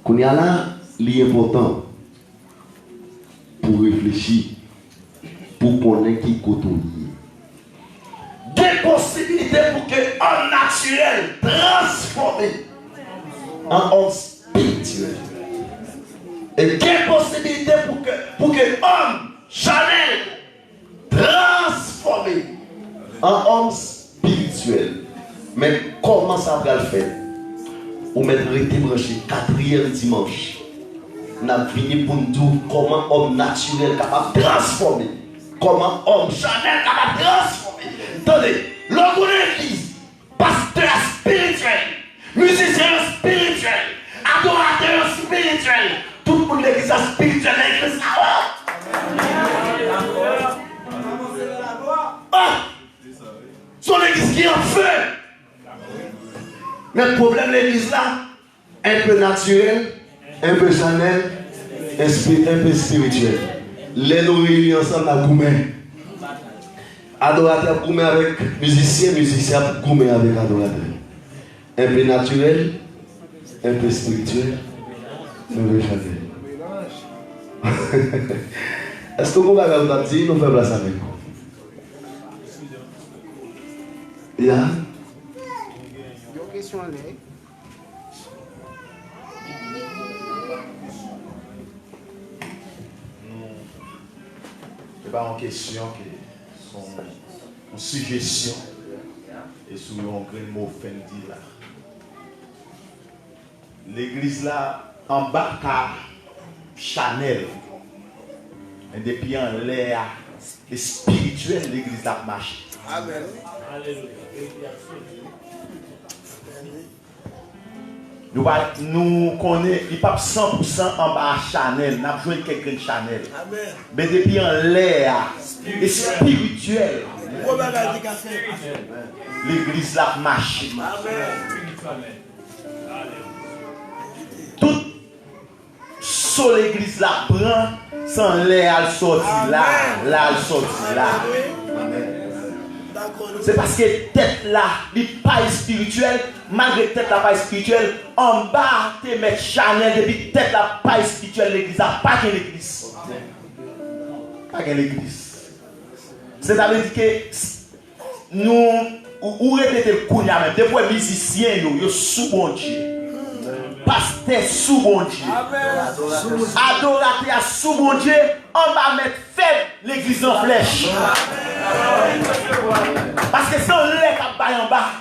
Qu'on y a là, l'important pour réfléchir, pour connaître qui côté. Des possibilités pour que l'homme naturel transformé en homme spirituel. Et des possibilités pour que l'homme charnel transformé en homme spirituel. Mais comment ça va le faire? Ou mettre été branché 4e dimanche. Nous avons fini pour nous dire comment homme naturel capable de transformer. Comment homme charnel capable de transformer. Attendez, l'homme de l'église, pasteur spirituel, musicien spirituel, adorateur spirituel, tout le monde l'église spirituelle, l'église son église qui est en feu. Mais le problème de l'église là, un peu naturel, un peu charnel, un peu spirituel. Les nous réunis ensemble à Goumé. Adorateur Goumé avec musicien, musicien Goumé avec adorateur. Un peu naturel, un peu spirituel, un peu charnel. Est-ce que vous avez dit, nous faisons place avec vous? Yeah. Question là. C'est pas en question, son suggestion et sous un grand mot fendi là. L'église là en bas car Chanel. Et depuis en l'air et spirituel l'église là marche. Amen. Nous connaissons, il n'y a pas 100% en bas Chanel, nous avons joué quelqu'un de Chanel. Amen. Mais depuis en l'air et spirituel, l'église là marche. sur l'église là prend, sans l'air à sortir là, là sortir là. C'est parce que tête là, n'est pas spirituelle, malgré tête là pas spirituelle, en bas, tu mets Chanel, depuis tête là pas spirituelle, l'église là, pas qu'une église. Pas qu'une église. C'est-à-dire que nous, ou répétez le coup, même, des fois musiciens, ils sous bon Dieu. Pasteur sous bon Dieu. Adorateur sous bon Dieu, on va mettre faible l'église en flèche. Parce que c'est un lait qui va en bas.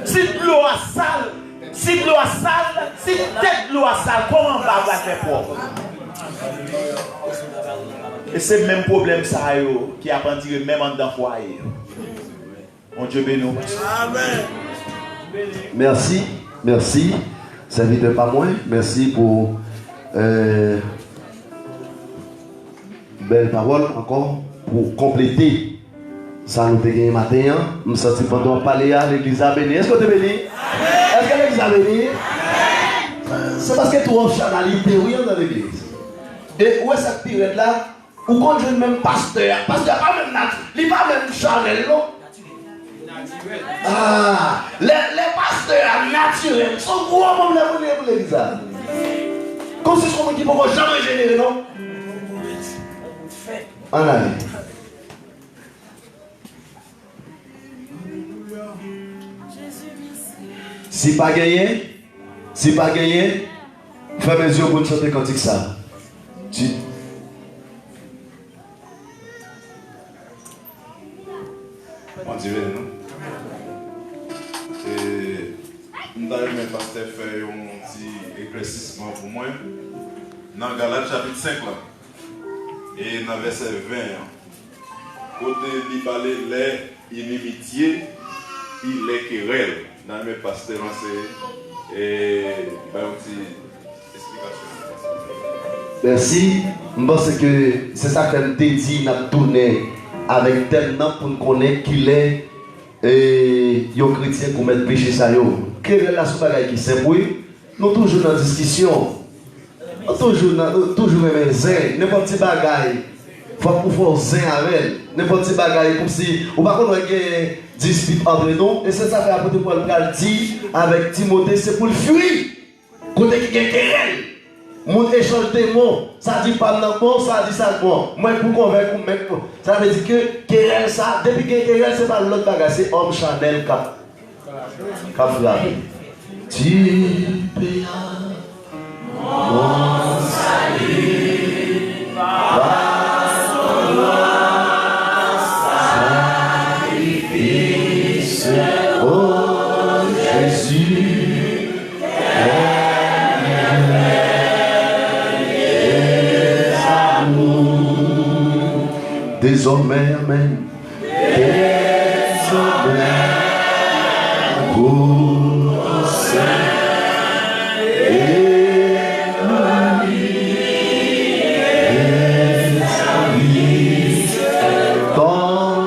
Si de l'eau à sale, si de l'eau à sale, si tête de l'eau à sale, comment on va faire propre? Et c'est le même problème ça qui a pendu même en dans foyer. Mon Dieu bénisse. Amen. Merci, merci. Ça ne pas moins. Merci pour belle parole encore pour compléter ça nous a gagné matin. Je me sens pendant parler à l'église à béni. Est-ce que tu es béni? Est-ce que l'église a béni? C'est parce que tu as une chanalité dans l'église. Et où est cette période là? Ou quand je même pasteur, pasteur pas même il pas même Chanel non. Ah, les pasteurs naturels sont gros pour l'église. Comme si c'est comme qui ne peut jamais générer, non? En allez. Si pas gagné, ferme les yeux pour chanter cantique ça. On dirait, non? Et nous avons même pasteur fait un petit éclaircissement pour moi. Dans Galates chapitre 5 là. Et dans verset 20. Côté il parlait les inimitiés, il est querelle. Dans le même pasteur, c'est une petite explication. Merci. Je pense que c'est ça qu'elle t'a dit, n'a tourné avec tel nom pour nous connaître qu'il est un chrétien pour mettre péché ça. Quelle est la chose qui c'est oui? Nous toujours dans la discussion. Nous toujours même zin. N'importe quel bagaille. Il faut pouvoir zin avec elle. N'importe quel bagaille comme si. Ou par contre, il y a dispute entre nous. Et c'est ça que l'apôtre Paul dit avec Timothée, c'est pour le fuir. Côté qui est querelle. Mon échange des mots, ça dit pas non bon, ça dit ça bon. Moi, pour convaincre, ça veut dire que querelle, ça, depuis que querelle, c'est pas l'autre bagage, c'est homme Chanel cap frappé. Tu payas mon salut par son sacrifice, oh Jésus. Désormais, amen. Désormais, pour saint et service, penché,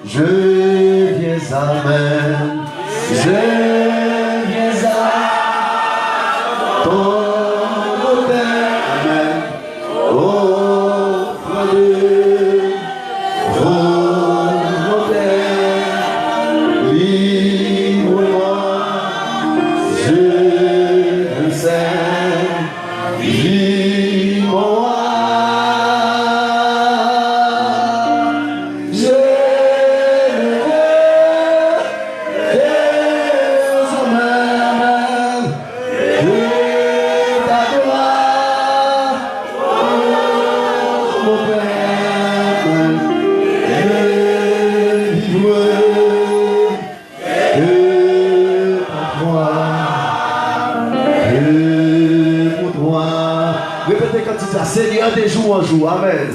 je viens, amen. Seigneur des jours en jour, amen.